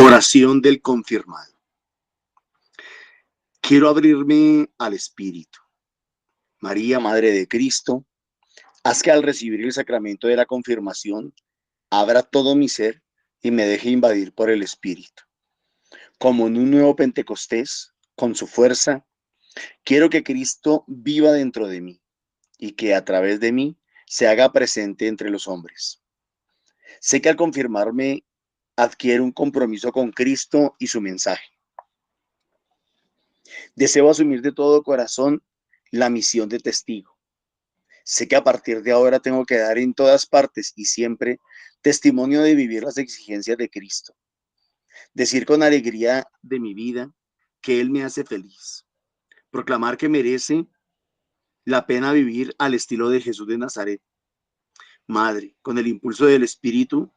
Oración del confirmado. Quiero abrirme al Espíritu. María, Madre de Cristo, haz que al recibir el sacramento de la confirmación, abra todo mi ser y me deje invadir por el Espíritu. Como en un nuevo Pentecostés, con su fuerza, quiero que Cristo viva dentro de mí y que a través de mí se haga presente entre los hombres. Sé que al confirmarme adquiero un compromiso con Cristo y su mensaje. Deseo asumir de todo corazón la misión de testigo. Sé que a partir de ahora tengo que dar en todas partes y siempre testimonio de vivir las exigencias de Cristo. Decir con alegría de mi vida que Él me hace feliz. Proclamar que merece la pena vivir al estilo de Jesús de Nazaret. Madre, con el impulso del Espíritu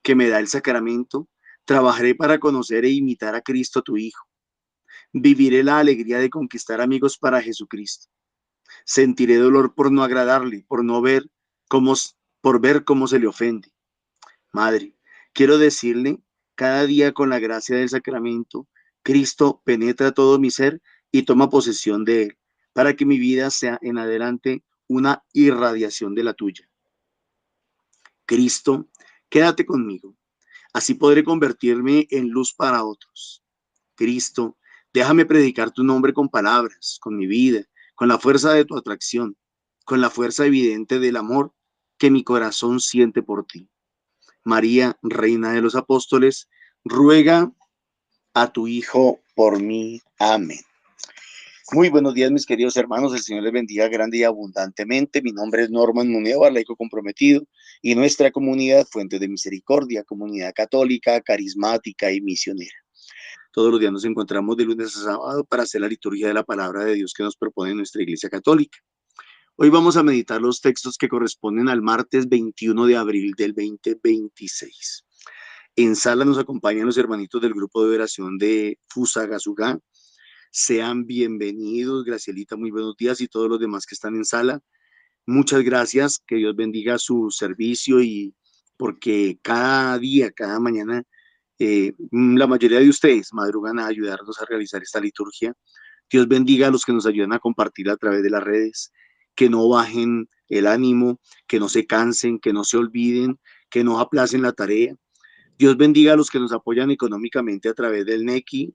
que me da el sacramento, trabajaré para conocer e imitar a Cristo tu Hijo. Viviré la alegría de conquistar amigos para Jesucristo. Sentiré dolor por no agradarle, cómo, por ver cómo se le ofende. Madre, quiero decirle cada día con la gracia del sacramento, Cristo penetra todo mi ser y toma posesión de él, para que mi vida sea en adelante una irradiación de la tuya. Cristo, quédate conmigo, así podré convertirme en luz para otros. Cristo, déjame predicar tu nombre con palabras, con mi vida, con la fuerza de tu atracción, con la fuerza evidente del amor que mi corazón siente por ti. María, Reina de los Apóstoles, ruega a tu Hijo por mí. Amén. Muy buenos días, mis queridos hermanos. El Señor les bendiga grande y abundantemente. Mi nombre es Norman Muneva, laico comprometido, y nuestra comunidad, Fuente de Misericordia, comunidad católica, carismática y misionera. Todos los días nos encontramos de lunes a sábado para hacer la liturgia de la palabra de Dios que nos propone nuestra Iglesia Católica. Hoy vamos a meditar los textos que corresponden al martes 21 de abril del 2026. En sala nos acompañan los hermanitos del grupo de oración de Fusagasugá. Sean bienvenidos, Gracielita, muy buenos días, y todos los demás que están en sala. Muchas gracias, que Dios bendiga su servicio y porque cada día, cada mañana, la mayoría de ustedes madrugan a ayudarnos a realizar esta liturgia. Dios bendiga a los que nos ayudan a compartir a través de las redes, que no bajen el ánimo, que no se cansen, que no se olviden, que no aplacen la tarea. Dios bendiga a los que nos apoyan económicamente a través del NECI.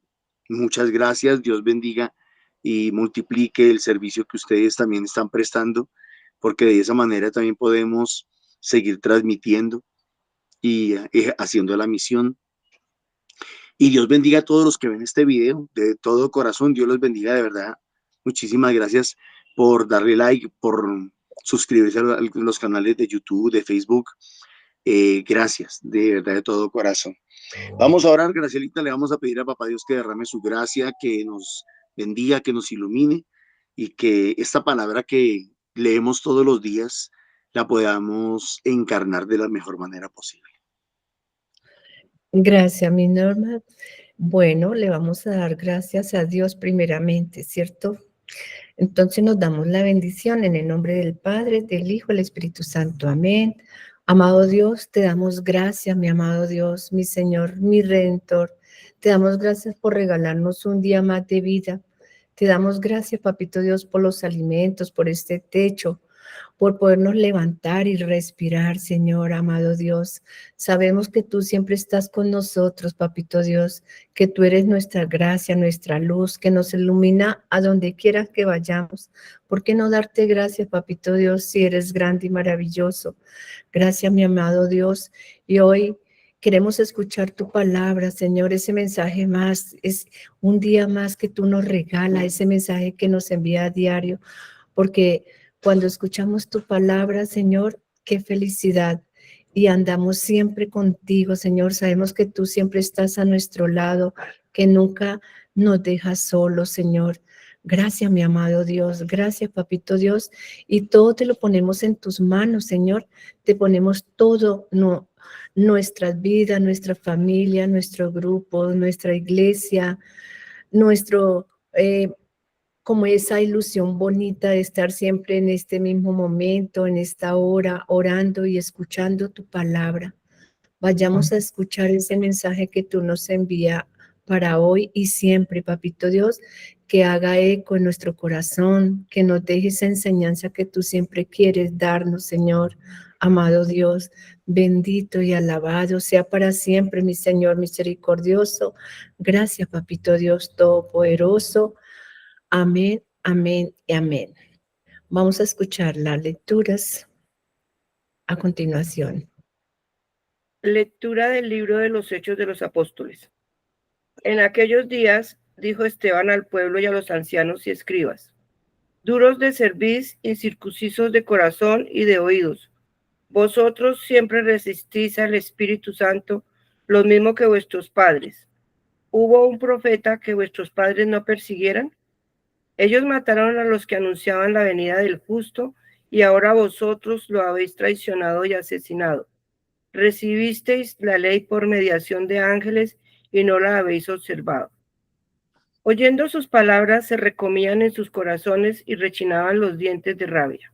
Muchas gracias. Dios bendiga y multiplique el servicio que ustedes también están prestando, porque de esa manera también podemos seguir transmitiendo y haciendo la misión. Y Dios bendiga a todos los que ven este video, de todo corazón. Dios los bendiga de verdad. Muchísimas gracias por darle like, por suscribirse a los canales de YouTube, de Facebook. Gracias, de verdad, de todo corazón. Vamos a orar, Gracielita, le vamos a pedir a Papá Dios que derrame su gracia, que nos bendiga, que nos ilumine y que esta palabra que leemos todos los días la podamos encarnar de la mejor manera posible. Gracias, mi Norma. Bueno, le vamos a dar gracias a Dios primeramente, ¿cierto? Entonces nos damos la bendición en el nombre del Padre, del Hijo, del Espíritu Santo. Amén. Amado Dios, te damos gracias, mi amado Dios, mi Señor, mi Redentor. Te damos gracias por regalarnos un día más de vida. Te damos gracias, Papito Dios, por los alimentos, por este techo, por podernos levantar y respirar, Señor, amado Dios. Sabemos que tú siempre estás con nosotros, Papito Dios, que tú eres nuestra gracia, nuestra luz, que nos ilumina a donde quiera que vayamos. ¿Por qué no darte gracias, Papito Dios, si eres grande y maravilloso? Gracias, mi amado Dios. Y hoy queremos escuchar tu palabra, Señor, ese mensaje más, es un día más que tú nos regalas, ese mensaje que nos envía a diario, porque cuando escuchamos tu palabra, Señor, qué felicidad. Y andamos siempre contigo, Señor. Sabemos que tú siempre estás a nuestro lado, que nunca nos dejas solos, Señor. Gracias, mi amado Dios. Gracias, Papito Dios. Y todo te lo ponemos en tus manos, Señor. Te ponemos todo, no, nuestras vidas, nuestra familia, nuestro grupo, nuestra iglesia, nuestro... como esa ilusión bonita de estar siempre en este mismo momento, en esta hora, orando y escuchando tu palabra. vayamos a escuchar ese mensaje que tú nos envías para hoy y siempre, Papito Dios, que haga eco en nuestro corazón, que nos deje esa enseñanza que tú siempre quieres darnos, Señor. Amado Dios, bendito y alabado sea para siempre, mi Señor misericordioso. Gracias, Papito Dios Todopoderoso. Amén, amén y amén. Vamos a escuchar las lecturas a continuación. Lectura del libro de los Hechos de los Apóstoles. En aquellos días dijo Esteban al pueblo y a los ancianos y escribas: duros de cerviz, incircuncisos de corazón y de oídos, vosotros siempre resistís al Espíritu Santo, lo mismo que vuestros padres. ¿Hubo un profeta que vuestros padres no persiguieran? Ellos mataron a los que anunciaban la venida del justo, y ahora vosotros lo habéis traicionado y asesinado. Recibisteis la ley por mediación de ángeles y no la habéis observado. Oyendo sus palabras, se recomían en sus corazones y rechinaban los dientes de rabia.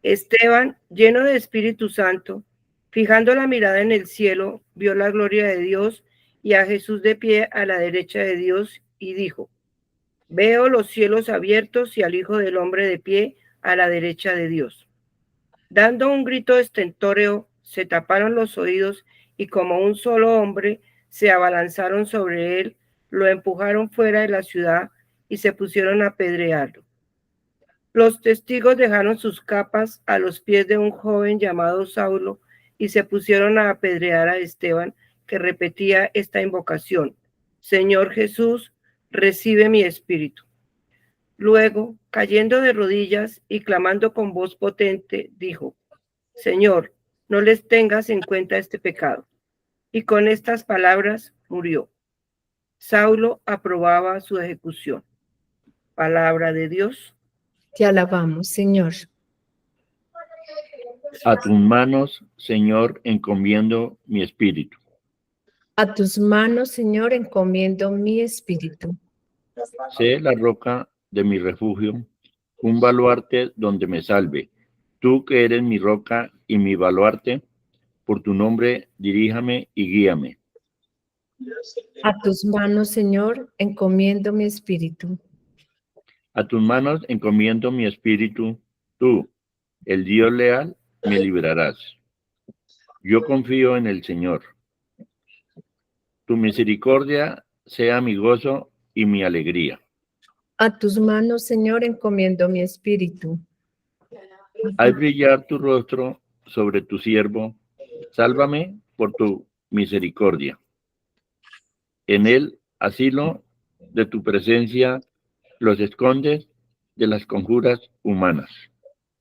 Esteban, lleno de Espíritu Santo, fijando la mirada en el cielo, vio la gloria de Dios y a Jesús de pie a la derecha de Dios, y dijo: veo los cielos abiertos y al Hijo del Hombre de pie a la derecha de Dios. Dando un grito estentóreo, se taparon los oídos y como un solo hombre se abalanzaron sobre él, lo empujaron fuera de la ciudad y se pusieron a apedrearlo. Los testigos dejaron sus capas a los pies de un joven llamado Saulo y se pusieron a apedrear a Esteban, que repetía esta invocación: Señor Jesús, recibe mi espíritu. Luego, cayendo de rodillas y clamando con voz potente, dijo: Señor, no les tengas en cuenta este pecado. Y con estas palabras murió. Saulo aprobaba su ejecución. Palabra de Dios. Te alabamos, Señor. A tus manos, Señor, encomiendo mi espíritu. A tus manos, Señor, encomiendo mi espíritu. Sé la roca de mi refugio, un baluarte donde me salve. Tú que eres mi roca y mi baluarte, por tu nombre diríjame y guíame. A tus manos, Señor, encomiendo mi espíritu. A tus manos encomiendo mi espíritu. Tú, el Dios leal, me librarás. Yo confío en el Señor. Tu misericordia sea mi gozo y mi alegría. A tus manos, Señor, encomiendo mi espíritu. Haz brillar tu rostro sobre tu siervo. Sálvame por tu misericordia. En el asilo de tu presencia los escondes de las conjuras humanas.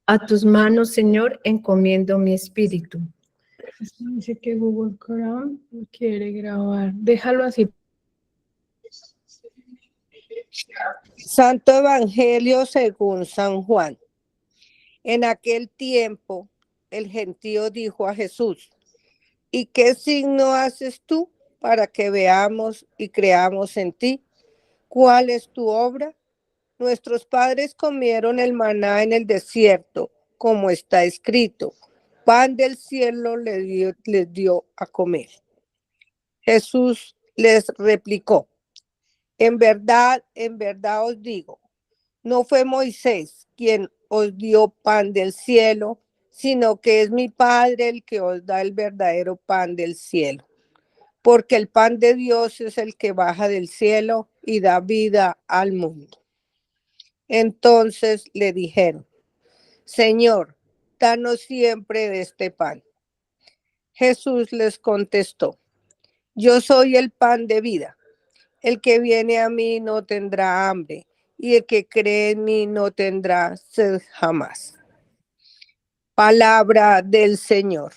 A tus manos, Señor, encomiendo mi espíritu. Dice que Google Chrome no quiere grabar. Déjalo así. Santo Evangelio según San Juan. En aquel tiempo, el gentío dijo a Jesús: ¿y qué signo haces tú para que veamos y creamos en ti? ¿Cuál es tu obra? Nuestros padres comieron el maná en el desierto, como está escrito: pan del cielo les dio a comer. Jesús les replicó: en verdad os digo, no fue Moisés quien os dio pan del cielo, sino que es mi Padre el que os da el verdadero pan del cielo. Porque el pan de Dios es el que baja del cielo y da vida al mundo. Entonces le dijeron: Señor, danos siempre de este pan. Jesús les contestó: yo soy el pan de vida. El que viene a mí no tendrá hambre, y el que cree en mí no tendrá sed jamás. Palabra del Señor.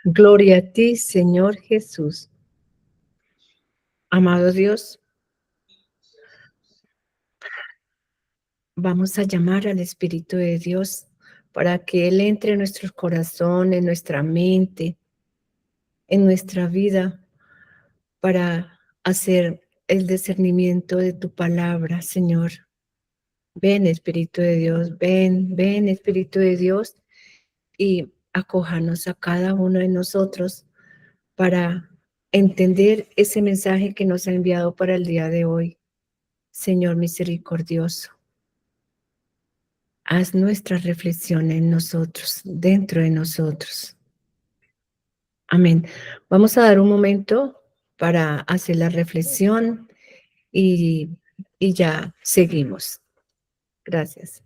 Gloria a ti, Señor Jesús. Amado Dios, vamos a llamar al Espíritu de Dios para que Él entre en nuestro corazón, en nuestra mente, en nuestra vida, para hacer el discernimiento de tu palabra, Señor. Ven, Espíritu de Dios, ven, Espíritu de Dios, y acójanos a cada uno de nosotros para entender ese mensaje que nos ha enviado para el día de hoy. Señor misericordioso, haz nuestra reflexión en nosotros, dentro de nosotros. Amén. Vamos a dar un momento para hacer la reflexión y ya seguimos. Gracias.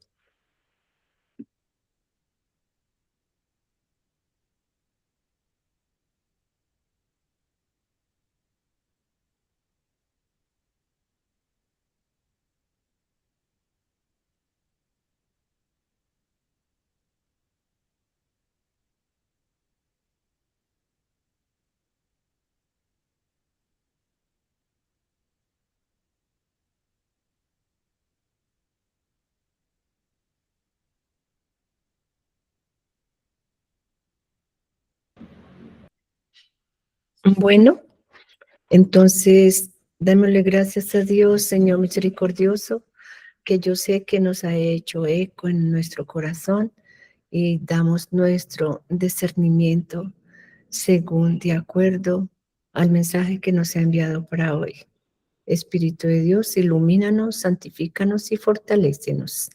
Bueno, entonces démosle gracias a Dios, Señor misericordioso, que yo sé que nos ha hecho eco en nuestro corazón y damos nuestro discernimiento según de acuerdo al mensaje que nos ha enviado para hoy. Espíritu de Dios, ilumínanos, santifícanos y fortalécenos.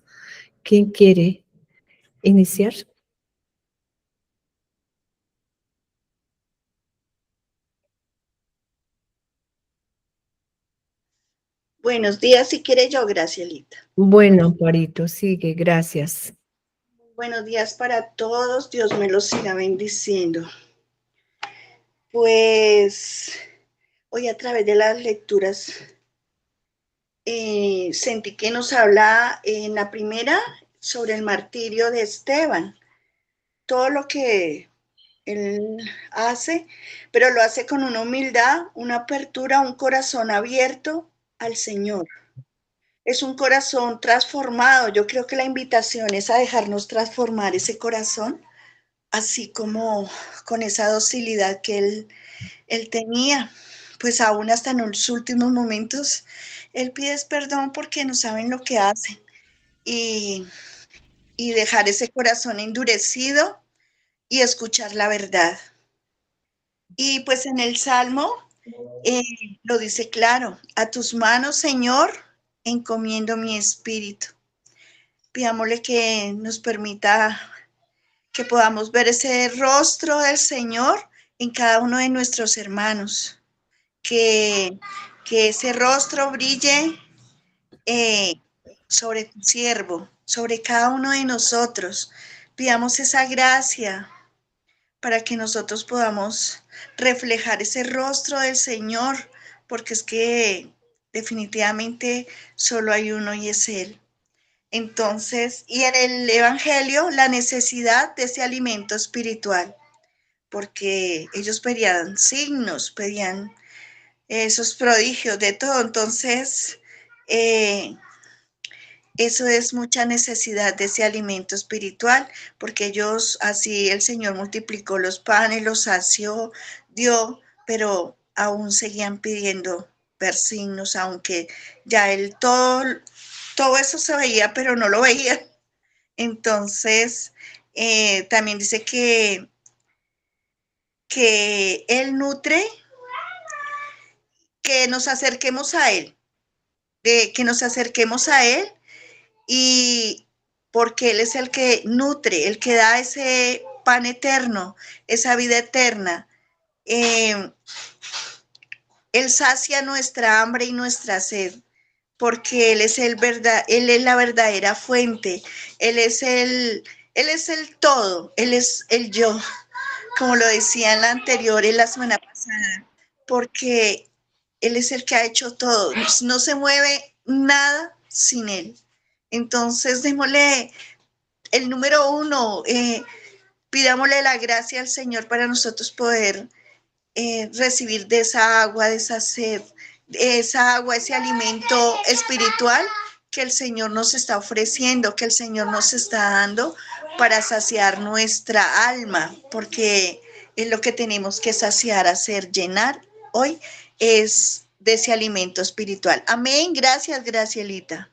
¿Quién quiere iniciar? Buenos días, si quiere yo, Gracielita. Bueno, Amparito, sigue, gracias. Buenos días para todos, Dios me los siga bendiciendo. Pues hoy a través de las lecturas sentí que nos habla en la primera sobre el martirio de Esteban, todo lo que él hace, pero lo hace con una humildad, una apertura, un corazón abierto al Señor. Es un corazón transformado. Yo creo que la invitación es a dejarnos transformar ese corazón, así como con esa docilidad que él tenía. Pues aún hasta en los últimos momentos, él pide perdón porque no saben lo que hacen. Y dejar ese corazón endurecido y escuchar la verdad. Y pues en el Salmo lo dice claro: a tus manos, Señor, encomiendo mi espíritu. Pidámosle que nos permita que podamos ver ese rostro del Señor en cada uno de nuestros hermanos, que ese rostro brille sobre tu siervo, sobre cada uno de nosotros. Pidamos esa gracia para que nosotros podamos reflejar ese rostro del Señor, porque es que definitivamente solo hay uno y es Él. Entonces, y en el Evangelio, la necesidad de ese alimento espiritual, porque ellos pedían signos, pedían esos prodigios de todo. Entonces, eso es mucha necesidad de ese alimento espiritual, porque ellos, así el Señor multiplicó los panes, los sació, dio, pero aún seguían pidiendo ver signos, aunque ya él todo eso se veía, pero no lo veía. Entonces, también dice que Él nutre, que nos acerquemos a Él, que nos acerquemos a Él, y porque Él es el que nutre, el que da ese pan eterno, esa vida eterna. Él sacia nuestra hambre y nuestra sed, porque Él es Él es la verdadera fuente, Él es el todo, Él es el yo, como lo decía en la anterior, en la semana pasada, porque Él es el que ha hecho todo, no se mueve nada sin Él. Entonces, démosle el número uno, pidámosle la gracia al Señor para nosotros poder recibir de esa agua, de esa sed, de esa agua, ese alimento espiritual que el Señor nos está ofreciendo, que el Señor nos está dando para saciar nuestra alma, porque es lo que tenemos que saciar, hacer, llenar hoy, es de ese alimento espiritual. Amén. Gracias, Gracielita.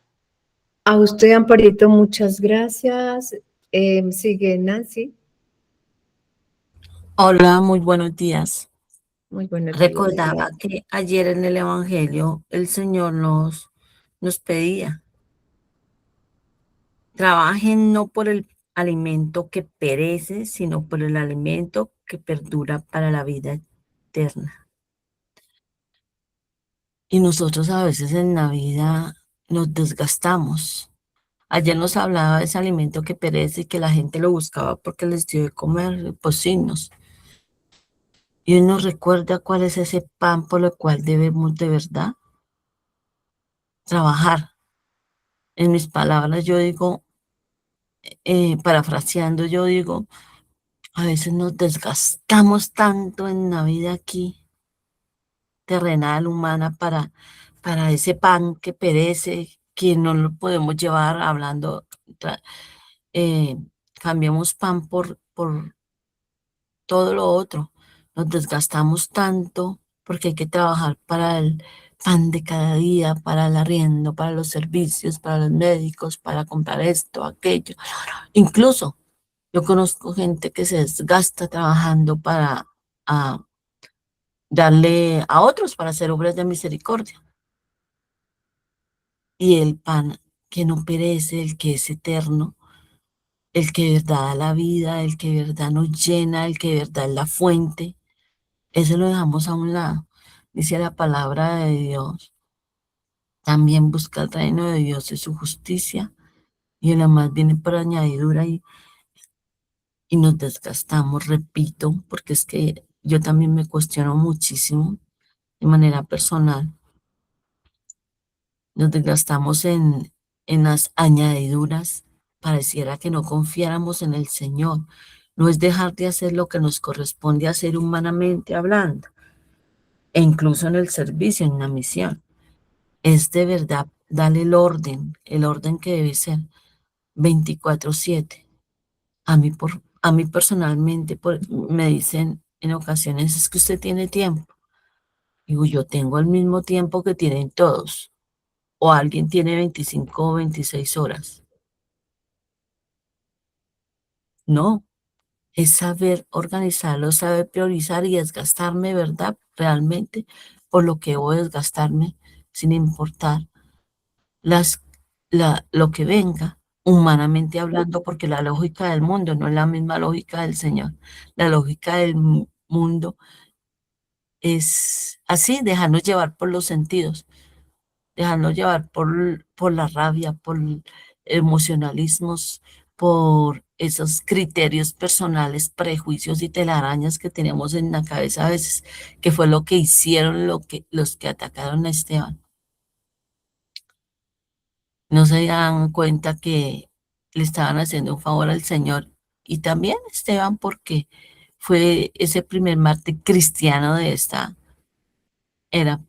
A usted, Amparito, muchas gracias. Sigue Nancy. Hola, muy buenos días. Muy buenos días. Recordaba que ayer en el Evangelio el Señor nos pedía, trabajen no por el alimento que perece, sino por el alimento que perdura para la vida eterna. Y nosotros a veces en la vida nos desgastamos. Ayer nos hablaba de ese alimento que perece y que la gente lo buscaba porque les dio de comer porcinos. Y hoy nos recuerda cuál es ese pan por el cual debemos de verdad trabajar. En mis palabras yo digo, parafraseando, yo digo, a veces nos desgastamos tanto en la vida aquí, terrenal, humana, para ese pan que perece, que no lo podemos llevar hablando, eh, cambiamos pan por todo lo otro. Nos desgastamos tanto porque hay que trabajar para el pan de cada día, para el arriendo, para los servicios, para los médicos, para comprar esto, aquello. Incluso yo conozco gente que se desgasta trabajando para darle a otros, para hacer obras de misericordia. Y el pan que no perece, el que es eterno, el que de verdad da la vida, el que de verdad nos llena, el que de verdad es la fuente, ese lo dejamos a un lado. Dice la palabra de Dios. También busca el reino de Dios y su justicia, y lo más viene por añadidura y nos desgastamos, repito, porque es que yo también me cuestiono muchísimo de manera personal. Nos desgastamos en las añadiduras, pareciera que no confiáramos en el Señor. No es dejar de hacer lo que nos corresponde hacer humanamente hablando, e incluso en el servicio, en la misión. Es de verdad darle el orden que debe ser 24/7. A mí personalmente me dicen en ocasiones, es que usted tiene tiempo. Digo, yo tengo el mismo tiempo que tienen todos, o alguien tiene 25 o 26 horas. No, es saber organizarlo, saber priorizar y desgastarme, ¿verdad? Realmente por lo que voy a desgastarme, sin importar lo que venga, humanamente hablando, porque la lógica del mundo no es la misma lógica del Señor. La lógica del mundo es así, dejarnos llevar por los sentidos, dejarnos llevar por la rabia, por emocionalismos, por esos criterios personales, prejuicios y telarañas que tenemos en la cabeza a veces, que fue lo que hicieron los que atacaron a Esteban. No se dan cuenta que le estaban haciendo un favor al Señor y también Esteban porque fue ese primer mártir cristiano de esta era,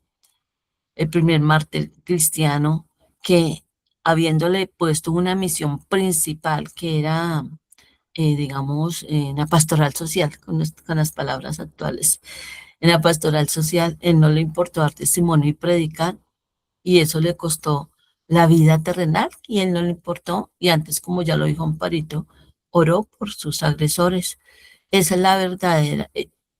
el primer mártir cristiano que habiéndole puesto una misión principal que era, digamos, en la pastoral social, con las palabras actuales, en la pastoral social, él no le importó dar testimonio y predicar, y eso le costó la vida terrenal y él no le importó. Y antes, como ya lo dijo Amparito, oró por sus agresores. Esa es la verdadera,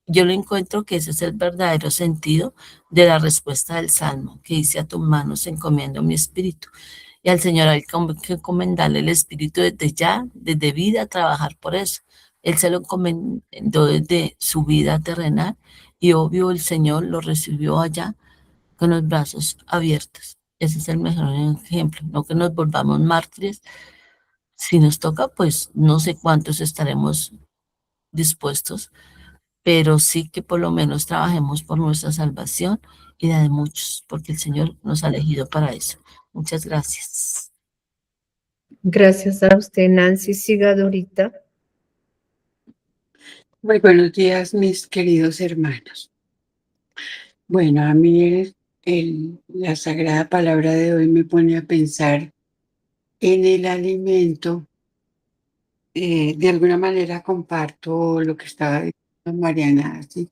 yo lo encuentro que ese es el verdadero sentido de la respuesta del Salmo, que dice a tus manos encomiendo mi espíritu. Y al Señor hay que encomendarle el espíritu desde ya, desde vida, a trabajar por eso. Él se lo encomendó desde su vida terrenal y obvio el Señor lo recibió allá con los brazos abiertos. Ese es el mejor ejemplo, no que nos volvamos mártires. Si nos toca, pues no sé cuántos estaremos dispuestos, pero sí que por lo menos trabajemos por nuestra salvación y la de muchos, porque el Señor nos ha elegido para eso. Muchas gracias. Gracias a usted, Nancy. Siga, Dorita. Muy buenos días, mis queridos hermanos. Bueno, a mí la sagrada palabra de hoy me pone a pensar en el alimento. De alguna manera comparto lo que estaba diciendo Mariana, ¿sí?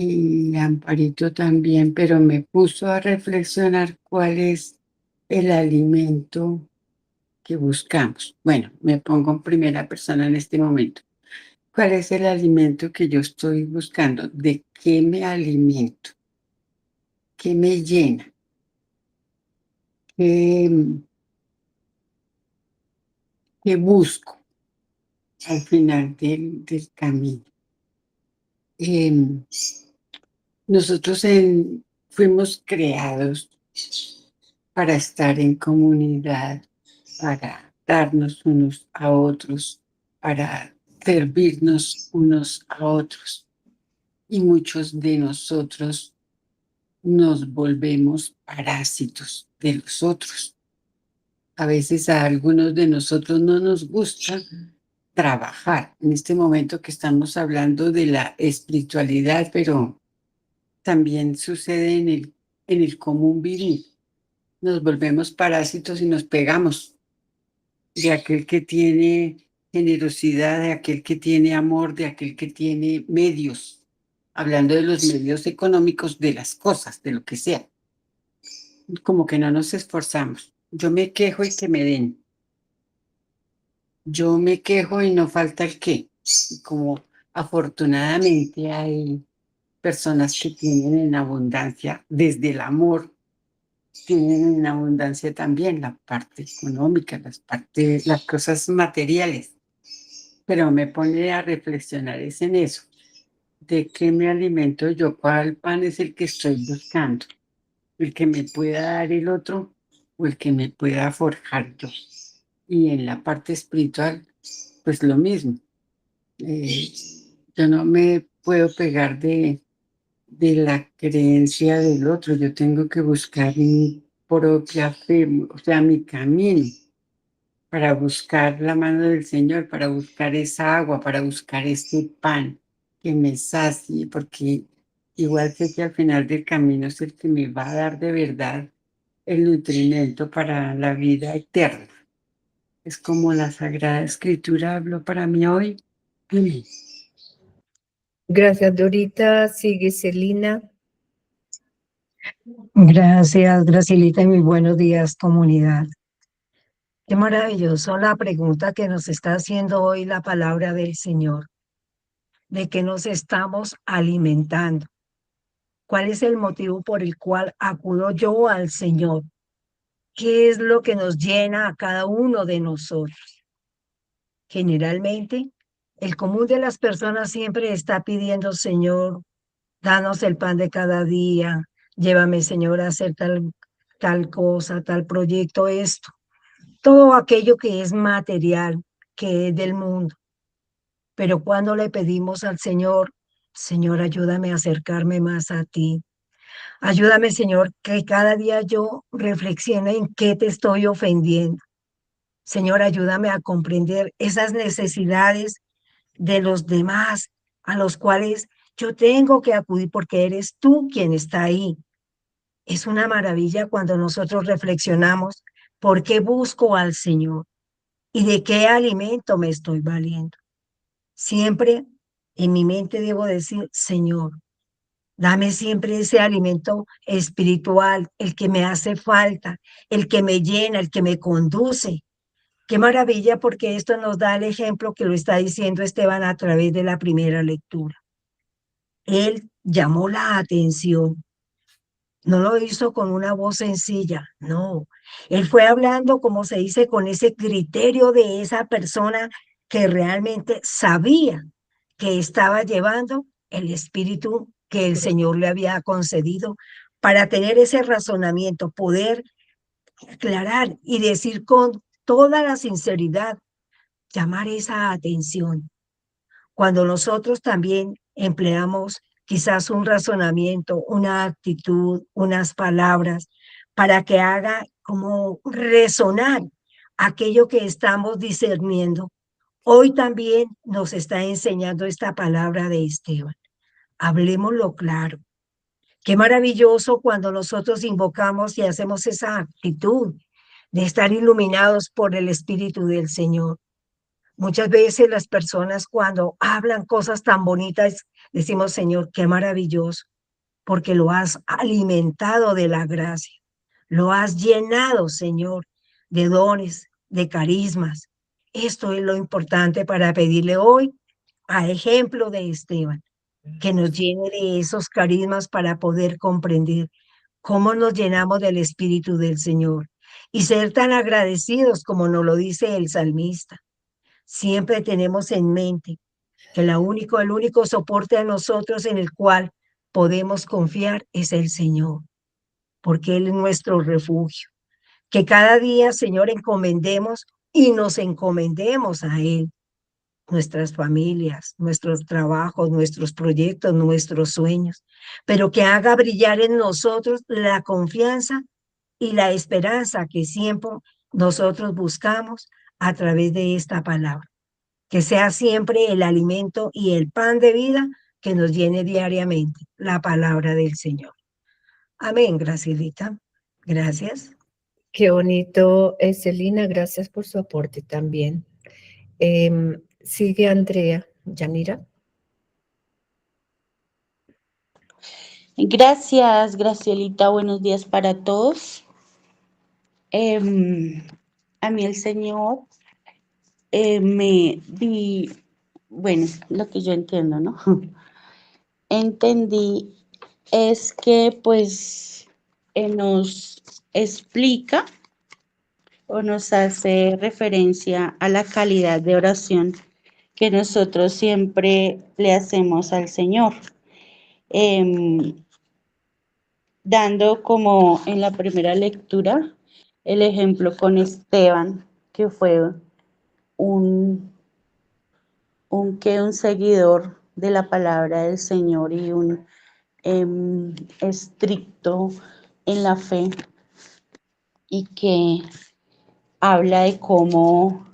Y Amparito también, pero me puso a reflexionar cuál es el alimento que buscamos. Bueno, me pongo en primera persona en este momento. ¿Cuál es el alimento que yo estoy buscando? ¿De qué me alimento, qué me llena, qué busco al final del camino. Nosotros fuimos creados para estar en comunidad, para darnos unos a otros, para servirnos unos a otros. Y muchos de nosotros nos volvemos parásitos de los otros. A veces a algunos de nosotros no nos gusta trabajar. En este momento que estamos hablando de la espiritualidad, pero también sucede en el común vivir. Nos volvemos parásitos y nos pegamos de aquel que tiene generosidad, de aquel que tiene amor, de aquel que tiene medios. Hablando de los medios económicos, de las cosas, de lo que sea. Como que no nos esforzamos. Yo me quejo y que me den. Yo me quejo y no falta el qué. Y como afortunadamente hay personas que tienen en abundancia, desde el amor, tienen en abundancia también la parte económica, las cosas materiales. Pero me pone a reflexionar es en eso. ¿De qué me alimento yo? ¿Cuál pan es el que estoy buscando? ¿El que me pueda dar el otro o el que me pueda forjar yo? Y en la parte espiritual, pues lo mismo. Yo no me puedo pegar de la creencia del otro. Yo tengo que buscar mi propia fe, o sea, mi camino, para buscar la mano del Señor, para buscar esa agua, para buscar ese pan que me sacie, porque igual sé que al final del camino es el que me va a dar de verdad el nutrimento para la vida eterna. Es como la Sagrada Escritura habló para mí hoy. Amén. Gracias, Dorita. Sigue Celina. Gracias, Gracilita, y muy buenos días, comunidad. Qué maravilloso la pregunta que nos está haciendo hoy la palabra del Señor. ¿De qué nos estamos alimentando? ¿Cuál es el motivo por el cual acudo yo al Señor? ¿Qué es lo que nos llena a cada uno de nosotros? Generalmente, el común de las personas siempre está pidiendo, Señor, danos el pan de cada día, llévame, Señor, a hacer tal cosa, tal proyecto, esto. Todo aquello que es material, que es del mundo. Pero cuando le pedimos al Señor, Señor, ayúdame a acercarme más a ti. Ayúdame, Señor, que cada día yo reflexione en qué te estoy ofendiendo. Señor, ayúdame a comprender esas necesidades de los demás a los cuales yo tengo que acudir porque eres tú quien está ahí. Es una maravilla cuando nosotros reflexionamos por qué busco al Señor y de qué alimento me estoy valiendo. Siempre en mi mente debo decir, Señor, dame siempre ese alimento espiritual, el que me hace falta, el que me llena, el que me conduce. Qué maravilla, porque esto nos da el ejemplo que lo está diciendo Esteban a través de la primera lectura. Él llamó la atención. No lo hizo con una voz sencilla, no. Él fue hablando, como se dice, con ese criterio de esa persona que realmente sabía que estaba llevando el espíritu que el Señor le había concedido para tener ese razonamiento, poder aclarar y decir con toda la sinceridad, llamar esa atención. Cuando nosotros también empleamos quizás un razonamiento, una actitud, unas palabras, para que haga como resonar aquello que estamos discerniendo. Hoy también nos está enseñando esta palabra de Esteban. Hablemoslo claro. Qué maravilloso cuando nosotros invocamos y hacemos esa actitud de estar iluminados por el Espíritu del Señor. Muchas veces las personas cuando hablan cosas tan bonitas, decimos, Señor, qué maravilloso, porque lo has alimentado de la gracia, lo has llenado, Señor, de dones, de carismas. Esto es lo importante para pedirle hoy, a ejemplo de Esteban, que nos llene de esos carismas para poder comprender cómo nos llenamos del Espíritu del Señor y ser tan agradecidos como nos lo dice el salmista. Siempre tenemos en mente que el único soporte a nosotros en el cual podemos confiar es el Señor, porque Él es nuestro refugio. Que cada día, Señor, encomendemos y nos encomendemos a Él, nuestras familias, nuestros trabajos, nuestros proyectos, nuestros sueños, pero que haga brillar en nosotros la confianza y la esperanza que siempre nosotros buscamos a través de esta palabra. Que sea siempre el alimento y el pan de vida que nos llene diariamente, la palabra del Señor. Amén, Gracielita. Gracias. Qué bonito, Celina, gracias por su aporte también. Sigue Andrea. Yanira. Gracias, Gracielita. Buenos días para todos. A mí el Señor bueno, lo que yo entiendo, ¿no? Entendí es que pues nos explica o nos hace referencia a la calidad de oración que nosotros siempre le hacemos al Señor. Dando como en la primera lectura el ejemplo con Esteban, que fue un seguidor de la palabra del Señor y un estricto en la fe, y que habla de cómo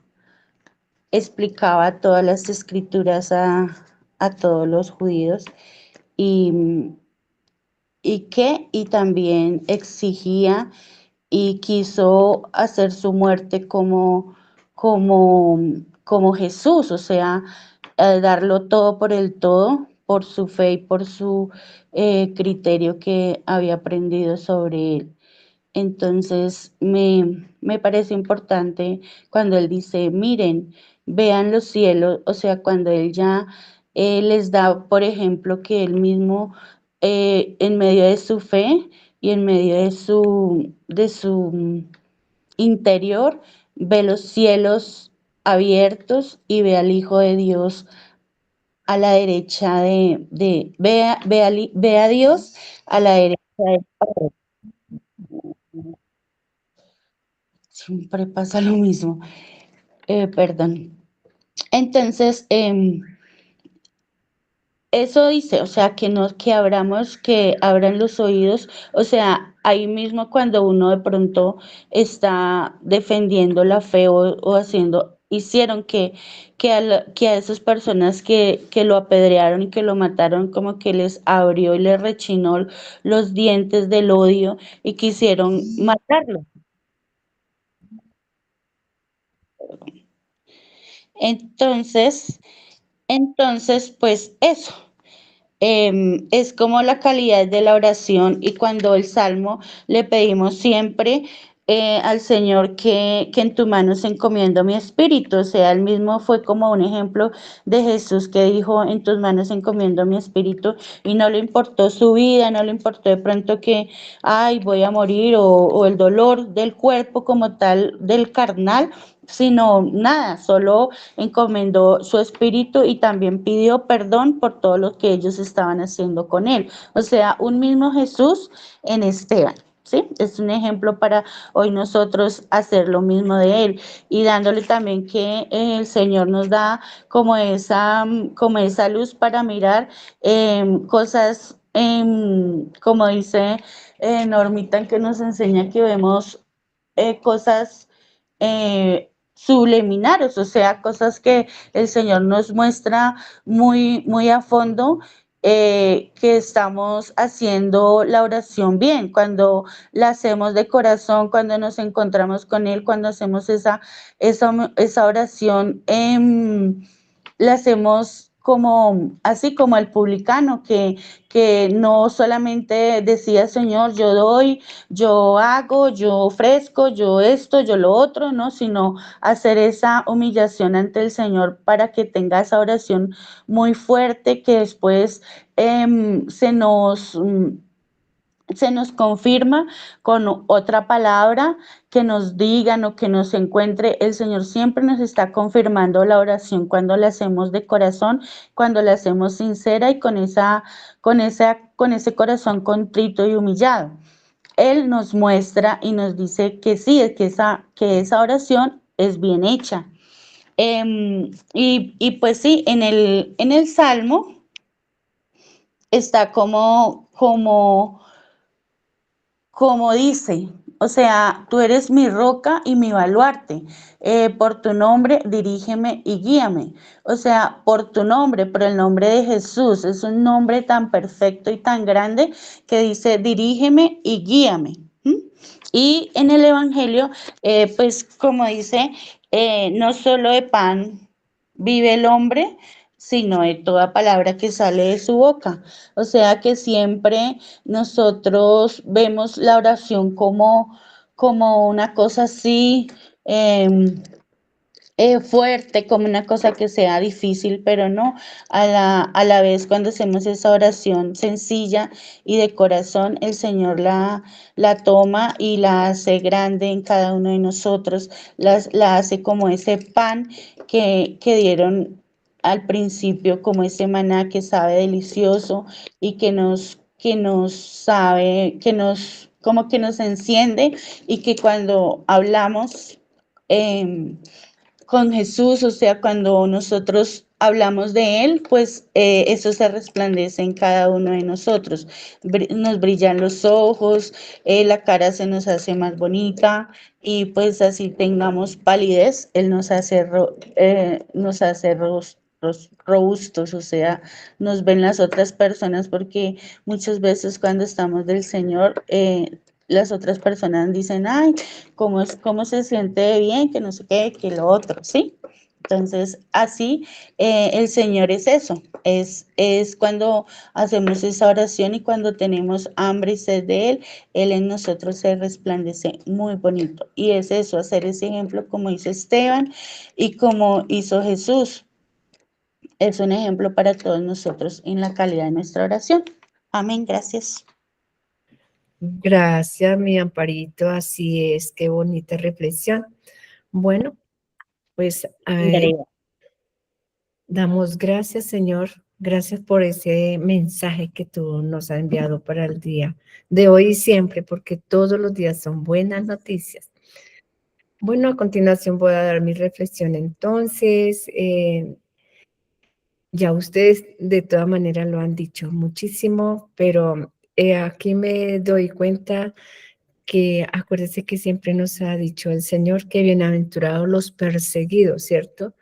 explicaba todas las escrituras a todos los judíos y también exigía y quiso hacer su muerte como Jesús, o sea, darlo todo por el todo, por su fe y por su criterio que había aprendido sobre él. Entonces, me parece importante cuando él dice, miren, vean los cielos, o sea, cuando él ya les da, por ejemplo, que él mismo, en medio de su fe y en medio de su interior, ve los cielos abiertos y ve al Hijo de Dios a la derecha ve a Dios a la derecha del Padre. Siempre pasa lo mismo. Perdón. Entonces, eso dice, o sea, que abran los oídos, o sea, ahí mismo cuando uno de pronto está defendiendo la fe o hicieron que a esas personas que lo apedrearon y que lo mataron, como que les abrió y les rechinó los dientes del odio y quisieron matarlo. Entonces, pues eso. Es como la calidad de la oración, y cuando el Salmo le pedimos siempre al Señor que en tu mano se encomiendo mi espíritu, o sea, él mismo fue como un ejemplo de Jesús que dijo, en tus manos encomiendo mi espíritu, y no le importó su vida, no le importó de pronto que, ay, voy a morir, o el dolor del cuerpo como tal, del carnal, sino nada, solo encomendó su espíritu y también pidió perdón por todo lo que ellos estaban haciendo con él. O sea, un mismo Jesús en Esteban, ¿sí? Es un ejemplo para hoy nosotros hacer lo mismo de él, y dándole también que el Señor nos da como esa luz para mirar cosas, como dice Normita, que nos enseña que vemos cosas subliminares, o sea, cosas que el Señor nos muestra muy a fondo, que estamos haciendo la oración bien, cuando la hacemos de corazón, cuando nos encontramos con Él, cuando hacemos esa oración, la hacemos como así como el publicano que no solamente decía, Señor, yo doy, yo hago, yo ofrezco, yo esto, yo lo otro, ¿no? Sino hacer esa humillación ante el Señor para que tenga esa oración muy fuerte que después se nos confirma con otra palabra que nos digan o que nos encuentre. El Señor siempre nos está confirmando la oración cuando la hacemos de corazón, cuando la hacemos sincera y con ese corazón contrito y humillado. Él nos muestra y nos dice que sí, que esa oración es bien hecha. Y pues sí, en el Salmo está como dice, o sea, tú eres mi roca y mi baluarte, por tu nombre dirígeme y guíame, o sea, por tu nombre, por el nombre de Jesús, es un nombre tan perfecto y tan grande que dice dirígeme y guíame. ¿Mm? Y en el Evangelio, pues como dice, no solo de pan vive el hombre, sino de toda palabra que sale de su boca. O sea que siempre nosotros vemos la oración como una cosa así fuerte, como una cosa que sea difícil, pero no, a la vez cuando hacemos esa oración sencilla y de corazón, el Señor la toma y la hace grande en cada uno de nosotros, la hace como ese pan que dieron al principio, como ese maná que sabe delicioso y como que nos enciende y que cuando hablamos con Jesús, o sea, cuando nosotros hablamos de Él, pues eso se resplandece en cada uno de nosotros. Nos brillan los ojos, la cara se nos hace más bonita y pues así tengamos palidez, Él nos hace robustos, o sea, nos ven las otras personas porque muchas veces cuando estamos del Señor, las otras personas dicen, ay, cómo se siente bien, que no sé qué, que lo otro, ¿sí? Entonces, así el Señor es eso, es cuando hacemos esa oración y cuando tenemos hambre y sed de Él en nosotros se resplandece muy bonito. Y es eso, hacer ese ejemplo como hizo Esteban y como hizo Jesús. Es un ejemplo para todos nosotros en la calidad de nuestra oración. Amén, gracias. Gracias, mi Amparito, así es, qué bonita reflexión. Bueno, pues damos gracias, Señor, gracias por ese mensaje que tú nos has enviado para el día de hoy y siempre, porque todos los días son buenas noticias. Bueno, a continuación voy a dar mi reflexión entonces. Ya ustedes de todas maneras lo han dicho muchísimo, pero aquí me doy cuenta que acuérdense que siempre nos ha dicho el Señor que bienaventurados los perseguidos, ¿cierto?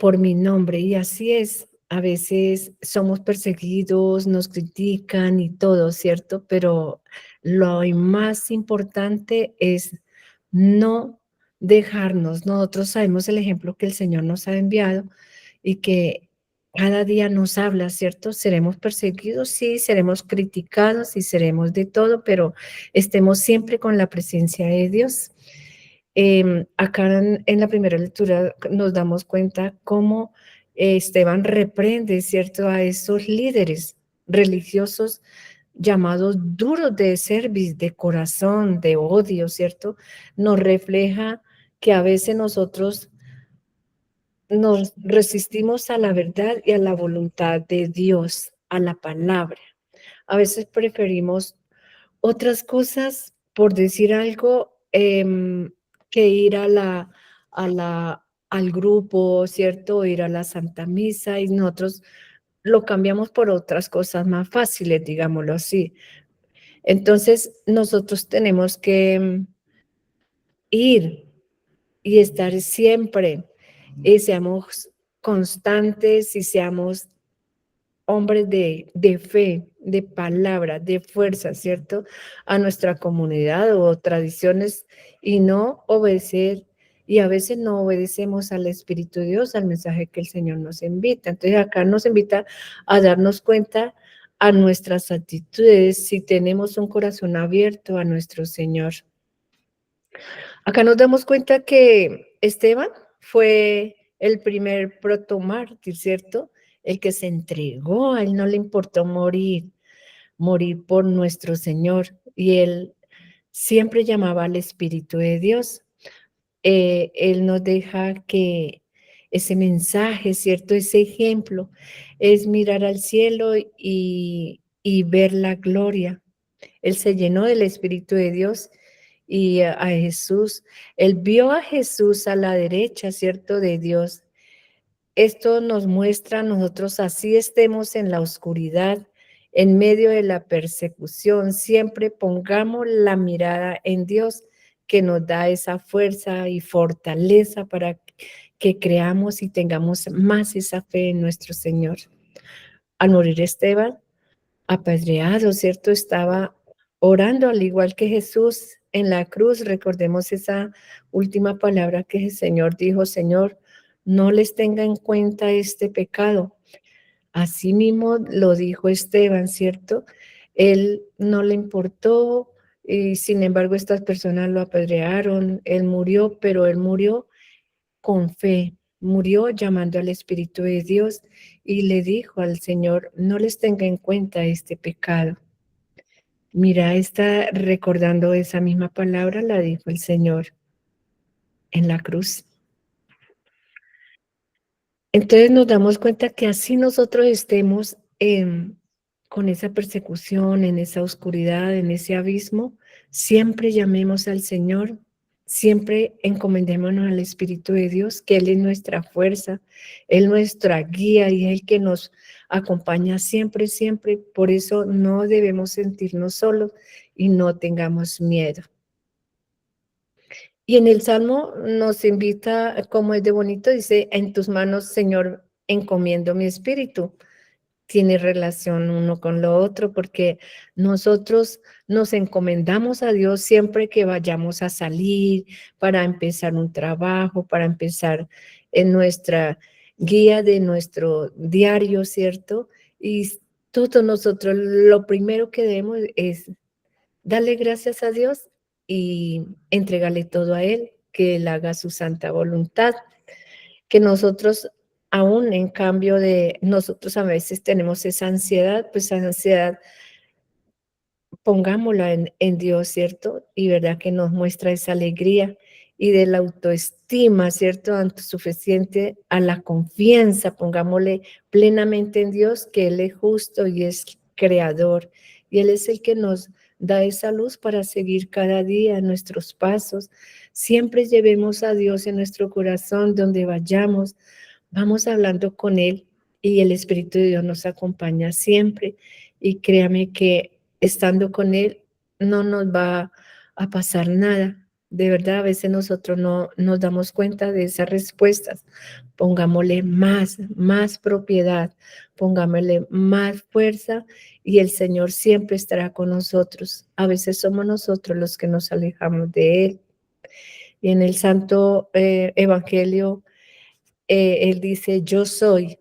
Por mi nombre, y así es. A veces somos perseguidos, nos critican y todo, ¿cierto? Pero lo más importante es no dejarnos. Nosotros sabemos el ejemplo que el Señor nos ha enviado y que cada día nos habla, ¿cierto? Seremos perseguidos, sí, seremos criticados y seremos de todo, pero estemos siempre con la presencia de Dios. Acá en la primera lectura nos damos cuenta cómo Esteban reprende, ¿cierto?, a esos líderes religiosos llamados duros de cerviz, de corazón, de odio, ¿cierto? Nos refleja que a veces nosotros nos resistimos a la verdad y a la voluntad de Dios, a la palabra. A veces preferimos otras cosas, por decir algo, que ir al grupo, ¿cierto? Ir a la Santa Misa y nosotros lo cambiamos por otras cosas más fáciles, digámoslo así. Entonces, nosotros tenemos que ir y estar siempre y seamos constantes y seamos hombres de fe, de palabra, de fuerza, ¿cierto? A nuestra comunidad o tradiciones y no obedecer y a veces no obedecemos al Espíritu de Dios, al mensaje que el Señor nos invita. Entonces acá nos invita a darnos cuenta a nuestras actitudes si tenemos un corazón abierto a nuestro Señor. Acá nos damos cuenta que Esteban fue el primer protomártir, ¿cierto? El que se entregó, a él no le importó morir por nuestro Señor, y él siempre llamaba al Espíritu de Dios. Él nos deja que ese mensaje, ¿cierto? Ese ejemplo es mirar al cielo y ver la gloria. Él se llenó del Espíritu de Dios y a Jesús. Él vio a Jesús a la derecha, ¿cierto? De Dios. Esto nos muestra a nosotros, así estemos en la oscuridad, en medio de la persecución, siempre pongamos la mirada en Dios, que nos da esa fuerza y fortaleza para que creamos y tengamos más esa fe en nuestro Señor. Al morir Esteban, apedreado, ¿cierto? Estaba orando al igual que Jesús en la cruz. Recordemos esa última palabra que el Señor dijo: Señor, no les tenga en cuenta este pecado. Así mismo lo dijo Esteban, ¿cierto? Él no le importó, y sin embargo estas personas lo apedrearon. Él murió, pero él murió con fe, murió llamando al Espíritu de Dios y le dijo al Señor: no les tenga en cuenta este pecado. Mira, está recordando esa misma palabra, la dijo el Señor en la cruz. Entonces nos damos cuenta que así nosotros estemos con esa persecución, en esa oscuridad, en ese abismo, siempre llamemos al Señor, siempre encomendémonos al Espíritu de Dios, que Él es nuestra fuerza, Él es nuestra guía y es el que nos acompaña siempre, siempre. Por eso no debemos sentirnos solos y no tengamos miedo. Y en el Salmo nos invita, como es de bonito, dice: en tus manos, Señor, encomiendo mi espíritu. Tiene relación uno con lo otro, porque nosotros nos encomendamos a Dios siempre que vayamos a salir, para empezar un trabajo, para empezar en nuestra guía de nuestro diario, ¿cierto? Y todos nosotros lo primero que debemos es darle gracias a Dios y entregarle todo a Él, que Él haga su santa voluntad. Que nosotros, aún en cambio de nosotros a veces tenemos esa ansiedad, pues esa ansiedad pongámosla en Dios, ¿cierto? Y verdad que nos muestra esa alegría y de la autoestima, ¿cierto? Suficiente a la confianza, pongámosle plenamente en Dios, que Él es justo y es creador. Y Él es el que nos da esa luz para seguir cada día nuestros pasos. Siempre llevemos a Dios en nuestro corazón donde vayamos. Vamos hablando con Él y el Espíritu de Dios nos acompaña siempre. Y créame que estando con Él no nos va a pasar nada. De verdad, a veces nosotros no nos damos cuenta de esas respuestas. Pongámosle más propiedad, pongámosle más fuerza y el Señor siempre estará con nosotros. A veces somos nosotros los que nos alejamos de Él. Y en el Santo Evangelio, Él dice: yo soy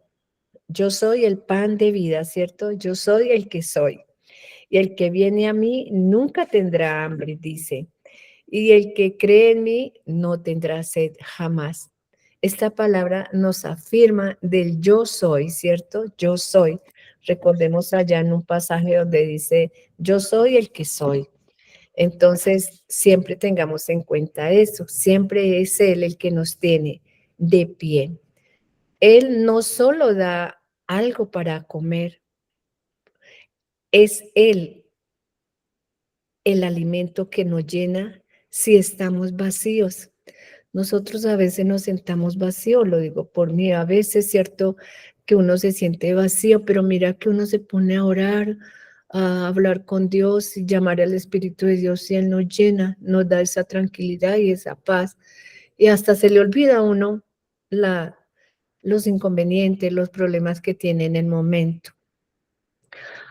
el pan de vida, ¿cierto? Yo soy el que soy. Y el que viene a mí nunca tendrá hambre, dice. Y el que cree en mí no tendrá sed jamás. Esta palabra nos afirma del yo soy, ¿cierto? Yo soy. Recordemos allá en un pasaje donde dice: yo soy el que soy. Entonces, siempre tengamos en cuenta eso. Siempre es Él el que nos tiene de pie. Él no solo da algo para comer, es Él el alimento que nos llena si estamos vacíos. Nosotros a veces nos sentamos vacíos, lo digo por mí, a veces, ¿cierto? Que uno se siente vacío, pero mira que uno se pone a orar, a hablar con Dios y llamar al Espíritu de Dios y Él nos llena, nos da esa tranquilidad y esa paz. Y hasta se le olvida a uno los inconvenientes, los problemas que tiene en el momento.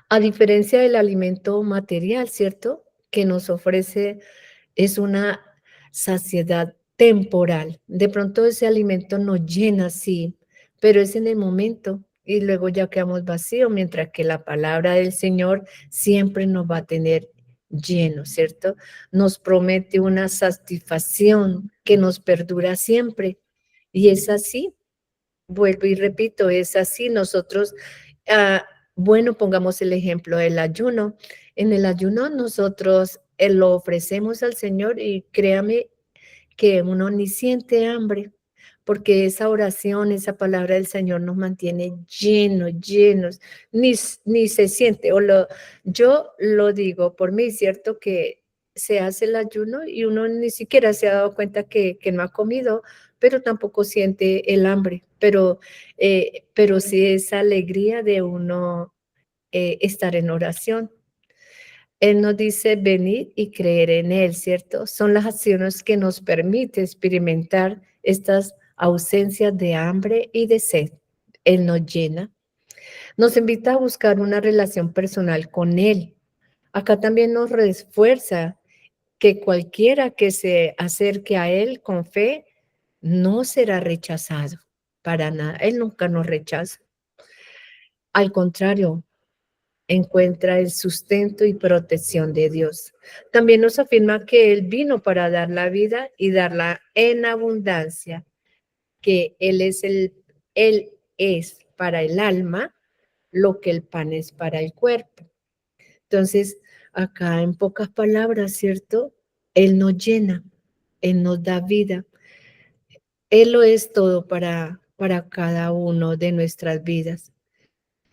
A diferencia del alimento material, ¿cierto? Que nos ofrece es una saciedad temporal. De pronto ese alimento nos llena, sí, pero es en el momento y luego ya quedamos vacíos, mientras que la palabra del Señor siempre nos va a tener lleno, ¿cierto? Nos promete una satisfacción que nos perdura siempre y es así. Vuelvo y repito, es así. Nosotros, ah, bueno, pongamos el ejemplo del ayuno. En el ayuno nosotros lo ofrecemos al Señor y créame que uno ni siente hambre, porque esa oración, esa palabra del Señor nos mantiene llenos, ni se siente. Yo lo digo por mí, ¿cierto? Que se hace el ayuno y uno ni siquiera se ha dado cuenta que no ha comido, pero tampoco siente el hambre, pero sí esa alegría de uno estar en oración. Él nos dice venid y creer en Él, ¿cierto? Son las acciones que nos permite experimentar estas ausencias de hambre y de sed. Él nos llena. Nos invita a buscar una relación personal con Él. Acá también nos refuerza que cualquiera que se acerque a Él con fe no será rechazado para nada. Él nunca nos rechaza. Al contrario, encuentra el sustento y protección de Dios. También nos afirma que Él vino para dar la vida y darla en abundancia, que Él es para el alma lo que el pan es para el cuerpo. Entonces, acá en pocas palabras, ¿cierto? Él nos llena, Él nos da vida. Él lo es todo para cada uno de nuestras vidas.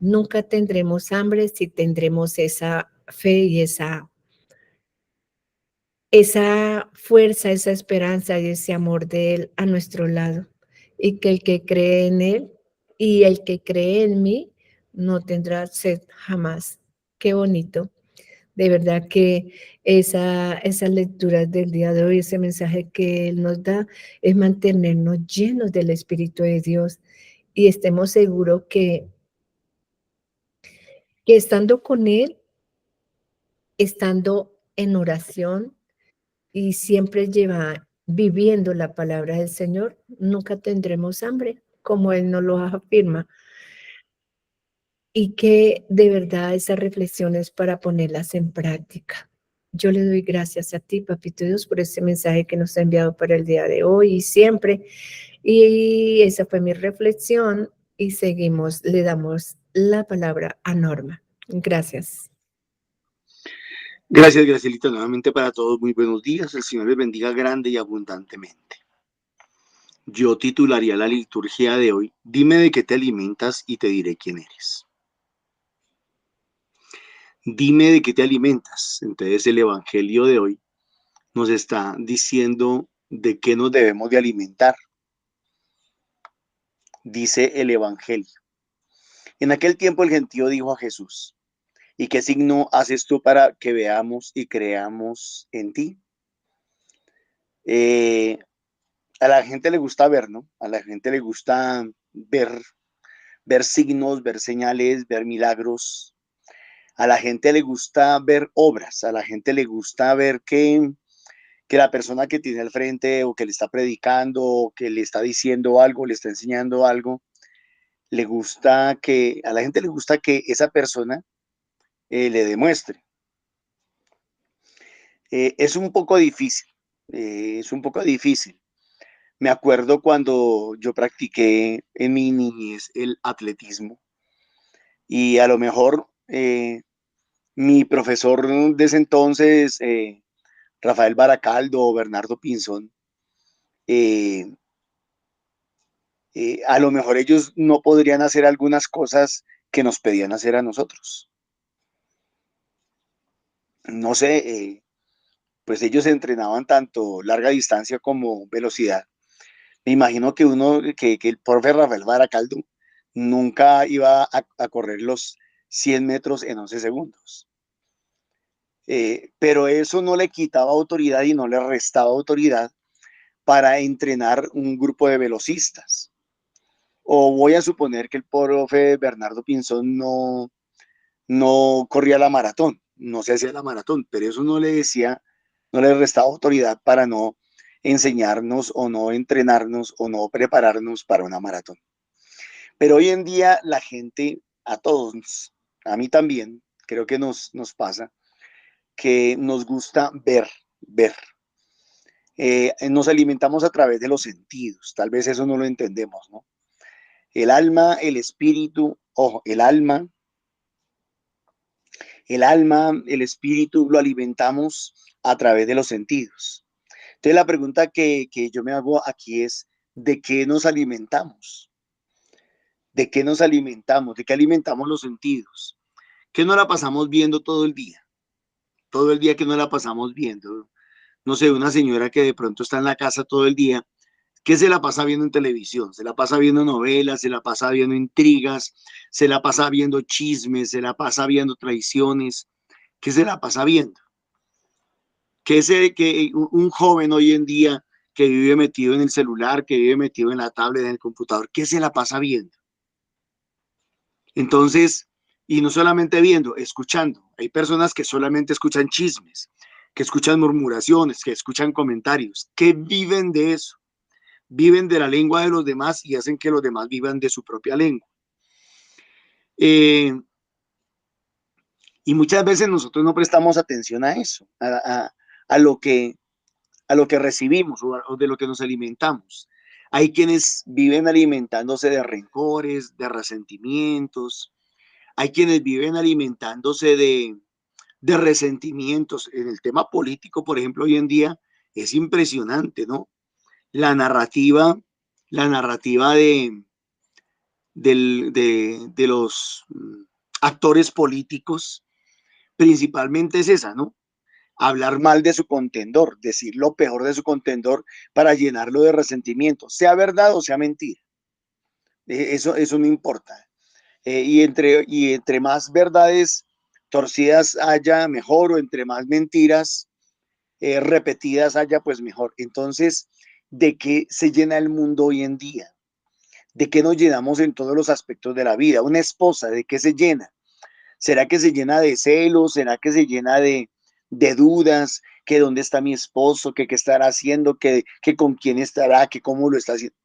Nunca tendremos hambre si tendremos esa fe y esa fuerza, esa esperanza y ese amor de Él a nuestro lado. Y que el que cree en Él y el que cree en mí no tendrá sed jamás. Qué bonito. De verdad que esas lecturas del día de hoy, ese mensaje que Él nos da, es mantenernos llenos del Espíritu de Dios y estemos seguros que estando con Él, estando en oración y siempre viviendo la palabra del Señor, nunca tendremos hambre, como Él nos lo afirma. Y que de verdad esas reflexiones para ponerlas en práctica. Yo le doy gracias a ti, Papito Dios, por ese mensaje que nos ha enviado para el día de hoy y siempre. Y esa fue mi reflexión y seguimos, le damos la palabra a Norma. Gracias. Gracias, Gracielita, nuevamente para todos. Muy buenos días. El Señor les bendiga grande y abundantemente. Yo titularía la liturgia de hoy, dime de qué te alimentas y te diré quién eres. Dime de qué te alimentas. Entonces el Evangelio de hoy nos está diciendo de qué nos debemos de alimentar. Dice el Evangelio. En aquel tiempo el gentío dijo a Jesús, ¿y qué signo haces tú para que veamos y creamos en ti? A la gente le gusta ver, ¿no? A la gente le gusta ver signos, ver señales, ver milagros. A la gente le gusta ver obras, a la gente le gusta ver que la persona que tiene al frente o que le está predicando o que le está diciendo algo, le está enseñando algo, a la gente le gusta que esa persona le demuestre. Es un poco difícil, Me acuerdo cuando yo practiqué en mi niñez el atletismo y a lo mejor mi profesor de ese entonces, Rafael Baracaldo o Bernardo Pinzón, a lo mejor ellos no podrían hacer algunas cosas que nos pedían hacer a nosotros. No sé, pues ellos entrenaban tanto larga distancia como velocidad. Me imagino que el profe Rafael Baracaldo nunca iba a correr los 100 metros en 11 segundos. Pero eso no le quitaba autoridad y no le restaba autoridad para entrenar un grupo de velocistas. O voy a suponer que el profe Bernardo Pinzón no corría la maratón, no se hacía la maratón, pero eso no le restaba autoridad para no enseñarnos o no entrenarnos o no prepararnos para una maratón. Pero hoy en día la gente, a todos, a mí también, creo que nos pasa, que nos gusta ver. Nos alimentamos a través de los sentidos, tal vez eso no lo entendemos, ¿no? El alma, el espíritu, ojo, el alma, el espíritu lo alimentamos a través de los sentidos. Entonces la pregunta que yo me hago aquí es, ¿de qué nos alimentamos? ¿De qué nos alimentamos? ¿De qué alimentamos los sentidos? ¿Qué nos la pasamos viendo todo el día? Todo el día que nos la pasamos viendo. No sé, una señora que de pronto está en la casa todo el día, ¿qué se la pasa viendo en televisión? Se la pasa viendo novelas, se la pasa viendo intrigas, se la pasa viendo chismes, se la pasa viendo traiciones. ¿Qué se la pasa viendo? Que un joven hoy en día que vive metido en el celular, que vive metido en la tablet, en el computador, ¿qué se la pasa viendo? Entonces, y no solamente viendo, escuchando. Hay personas que solamente escuchan chismes, que escuchan murmuraciones, que escuchan comentarios, que viven de eso. Viven de la lengua de los demás y hacen que los demás vivan de su propia lengua. Y muchas veces nosotros no prestamos atención a eso, a lo que recibimos o de lo que nos alimentamos. Hay quienes viven alimentándose de rencores, de resentimientos. Hay quienes viven alimentándose de resentimientos. En el tema político, por ejemplo, hoy en día es impresionante, ¿no? La narrativa de los actores políticos principalmente es esa, ¿no? Hablar mal de su contendor, decir lo peor de su contendor para llenarlo de resentimiento, sea verdad o sea mentira. Eso no importa. Y entre más verdades torcidas haya, mejor, o entre más mentiras repetidas haya, pues mejor. Entonces, ¿de qué se llena el mundo hoy en día? ¿De qué nos llenamos en todos los aspectos de la vida? Una esposa, ¿de qué se llena? ¿Será que se llena de celos? ¿Será que se llena de dudas? ¿Que dónde está mi esposo? ¿Que qué estará haciendo? ¿Que con quién estará? ¿Que cómo lo está haciendo?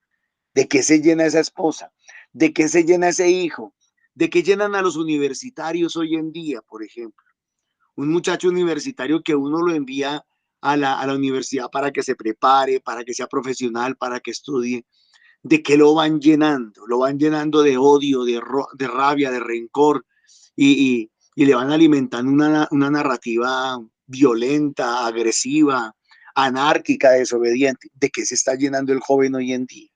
¿De qué se llena esa esposa? ¿De qué se llena ese hijo? ¿De qué llenan a los universitarios hoy en día, por ejemplo? Un muchacho universitario que uno lo envía a la universidad para que se prepare, para que sea profesional, para que estudie. ¿De qué lo van llenando? Lo van llenando de odio, de rabia, de rencor, y le van alimentando una narrativa violenta, agresiva, anárquica, desobediente. ¿De qué se está llenando el joven hoy en día?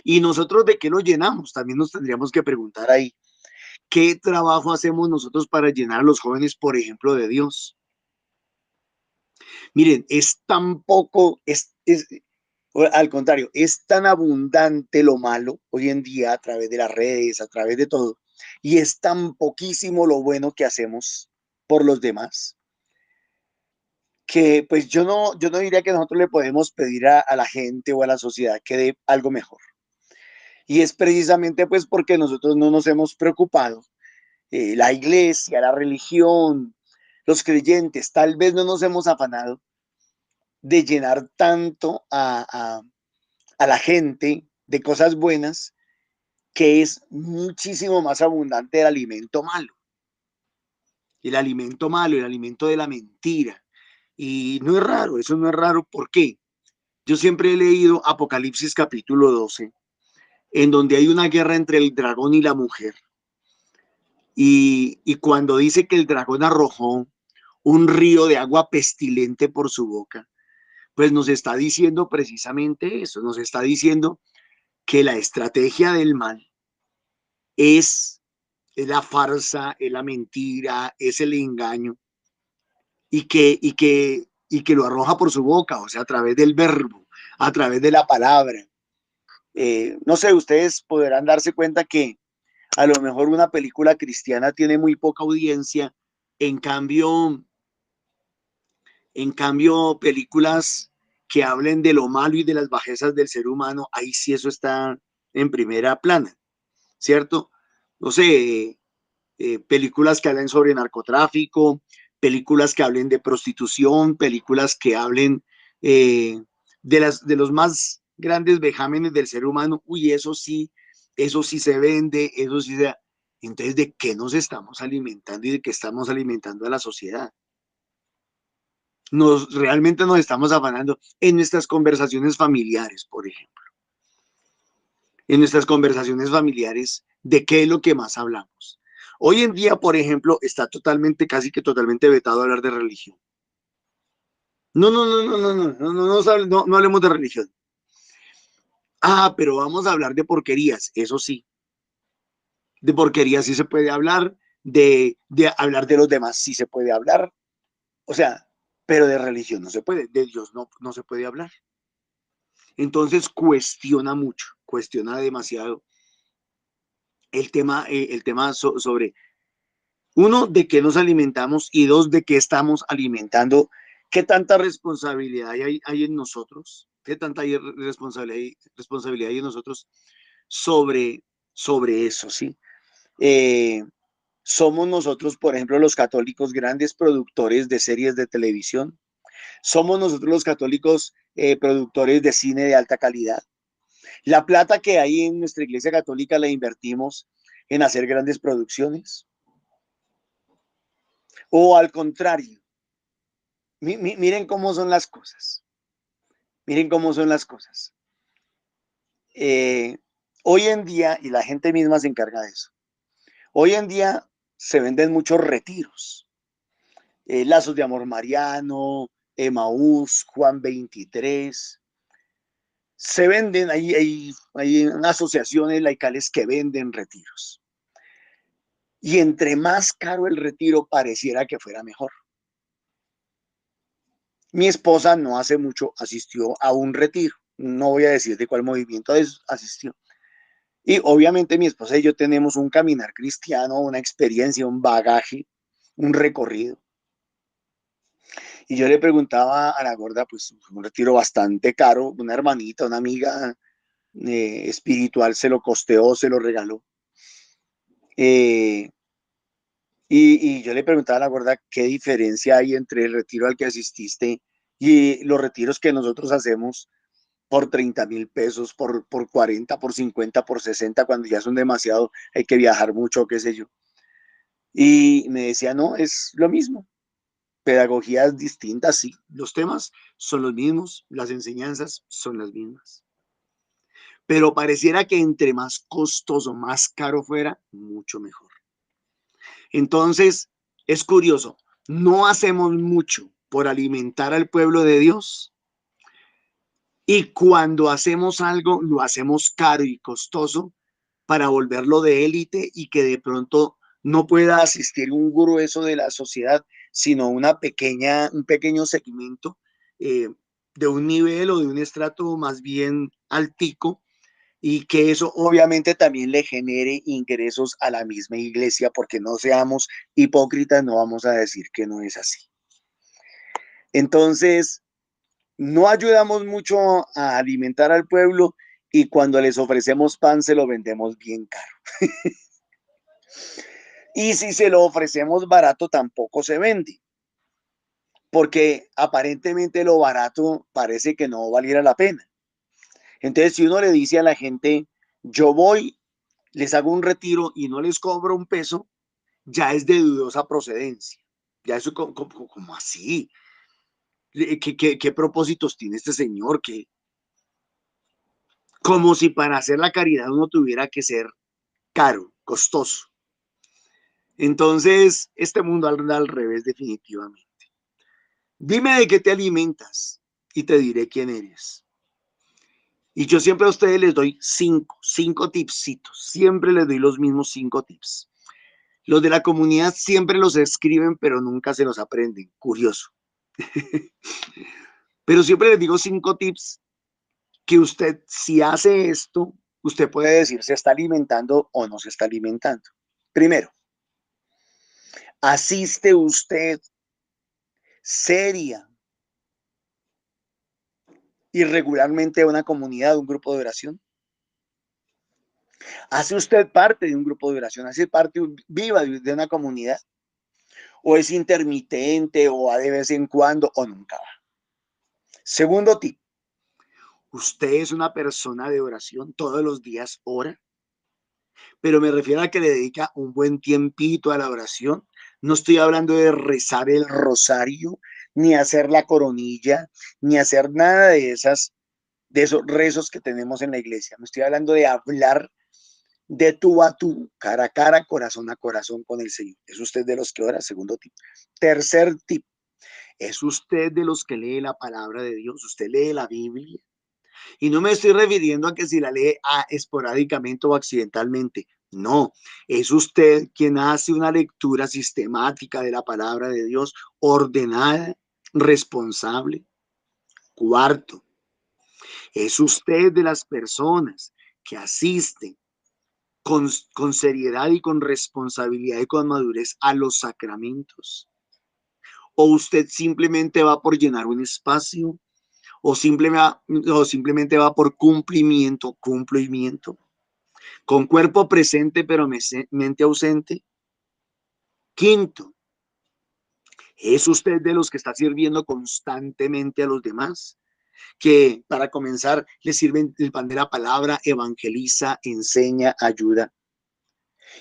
Y nosotros, ¿de qué lo llenamos? También nos tendríamos que preguntar ahí. ¿Qué trabajo hacemos nosotros para llenar a los jóvenes, por ejemplo, de Dios? Miren, es tan poco, al contrario, es tan abundante lo malo hoy en día a través de las redes, a través de todo, y es tan poquísimo lo bueno que hacemos por los demás, que pues yo no diría que nosotros le podemos pedir a la gente o a la sociedad que dé algo mejor. Y es precisamente pues porque nosotros no nos hemos preocupado. La iglesia, la religión, los creyentes, tal vez no nos hemos afanado de llenar tanto a la gente de cosas buenas, que es muchísimo más abundante el alimento malo. El alimento malo, el alimento de la mentira. Y no es raro, eso no es raro. ¿Por qué? Yo siempre he leído Apocalipsis capítulo 12, en donde hay una guerra entre el dragón y la mujer. Y cuando dice que el dragón arrojó un río de agua pestilente por su boca, pues nos está diciendo precisamente eso, nos está diciendo que la estrategia del mal es la farsa, es la mentira, es el engaño, y que lo arroja por su boca, o sea, a través del verbo, a través de la palabra. No sé, ustedes podrán darse cuenta que a lo mejor una película cristiana tiene muy poca audiencia, en cambio películas que hablen de lo malo y de las bajezas del ser humano, ahí sí eso está en primera plana, ¿cierto? No sé, películas que hablen sobre narcotráfico, películas que hablen de prostitución, películas que hablen de los más grandes vejámenes del ser humano. Uy, eso sí se vende, eso sí se... Entonces, ¿de qué nos estamos alimentando y de qué estamos alimentando a la sociedad? Realmente nos estamos afanando en nuestras conversaciones familiares, por ejemplo. En nuestras conversaciones familiares, ¿de qué es lo que más hablamos? Hoy en día, por ejemplo, está casi que totalmente vetado hablar de religión. No hablemos de religión. Ah, pero vamos a hablar de porquerías, eso sí. De porquerías sí se puede hablar, de hablar de los demás sí se puede hablar. O sea, pero de religión no se puede, de Dios no se puede hablar. Entonces cuestiona mucho, cuestiona demasiado el tema sobre, uno, de qué nos alimentamos y dos, de qué estamos alimentando, qué tanta responsabilidad hay en nosotros, qué tanta responsabilidad hay en nosotros sobre eso, ¿sí? Somos nosotros, por ejemplo, los católicos, grandes productores de series de televisión. Somos nosotros los católicos productores de cine de alta calidad. La plata que hay en nuestra iglesia católica la invertimos en hacer grandes producciones. O al contrario, miren cómo son las cosas. Miren cómo son las cosas. Hoy en día, y la gente misma se encarga de eso, hoy en día se venden muchos retiros. Lazos de Amor Mariano, Emaús, Juan 23. Se venden, hay asociaciones laicales que venden retiros. Y entre más caro el retiro, pareciera que fuera mejor. Mi esposa no hace mucho asistió a un retiro. No voy a decir de cuál movimiento asistió. Y obviamente mi esposa y yo tenemos un caminar cristiano, una experiencia, un bagaje, un recorrido. Y yo le preguntaba a la gorda, pues un retiro bastante caro, una hermanita, una amiga espiritual se lo costeó, se lo regaló. Y yo le preguntaba a la gorda qué diferencia hay entre el retiro al que asististe y los retiros que nosotros hacemos por 30,000 pesos, por 40, por 50, por 60, cuando ya son demasiado, hay que viajar mucho, qué sé yo. Y me decía, no, es lo mismo. Pedagogías distintas, sí. Los temas son los mismos, las enseñanzas son las mismas. Pero pareciera que entre más costoso, más caro fuera, mucho mejor. Entonces, es curioso, no hacemos mucho por alimentar al pueblo de Dios y cuando hacemos algo, lo hacemos caro y costoso para volverlo de élite y que de pronto no pueda asistir un grueso de la sociedad, sino un pequeño segmento de un nivel o de un estrato más bien altico, y que eso obviamente también le genere ingresos a la misma iglesia, porque no seamos hipócritas, no vamos a decir que no es así. Entonces, no ayudamos mucho a alimentar al pueblo y cuando les ofrecemos pan se lo vendemos bien caro. Y si se lo ofrecemos barato tampoco se vende, porque aparentemente lo barato parece que no valiera la pena. Entonces, si uno le dice a la gente, yo voy, les hago un retiro y no les cobro un peso, ya es de dudosa procedencia. Ya eso, ¿cómo así? ¿Qué propósitos tiene este señor? Como si para hacer la caridad uno tuviera que ser caro, costoso. Entonces, este mundo anda al revés definitivamente. Dime de qué te alimentas y te diré quién eres. Y yo siempre a ustedes les doy cinco tipsitos. Siempre les doy los mismos 5 tips. Los de la comunidad siempre los escriben, pero nunca se los aprenden. Curioso. Pero siempre les digo 5 tips que usted, si hace esto, usted puede decir se está alimentando o no se está alimentando. Primero, asiste usted seria y regularmente a una comunidad, un grupo de oración. ¿Hace usted parte de un grupo de oración? ¿Hace parte viva de una comunidad? ¿O es intermitente o va de vez en cuando o nunca va? Segundo tip, Usted es una persona de oración, todos los días ora, pero me refiero a que le dedica un buen tiempito a la oración. No estoy hablando de rezar el rosario, ni hacer la coronilla, ni hacer nada de esos rezos que tenemos en la iglesia. Me estoy hablando de hablar de tú a tú, cara a cara, corazón a corazón con el Señor. ¿Es usted de los que ora? Segundo tip. Tercer tip. ¿Es usted de los que lee la palabra de Dios? ¿Usted lee la Biblia? Y no me estoy refiriendo a que si la lee esporádicamente o accidentalmente. No, es usted quien hace una lectura sistemática de la palabra de Dios, ordenada, responsable. Cuarto, es usted de las personas que asisten con seriedad y con responsabilidad y con madurez a los sacramentos. O usted simplemente va por llenar un espacio, o simplemente va por cumplimiento, con cuerpo presente pero mente ausente. Quinto, ¿es usted de los que está sirviendo constantemente a los demás? Que para comenzar le sirven el pan de la palabra, evangeliza, enseña, ayuda.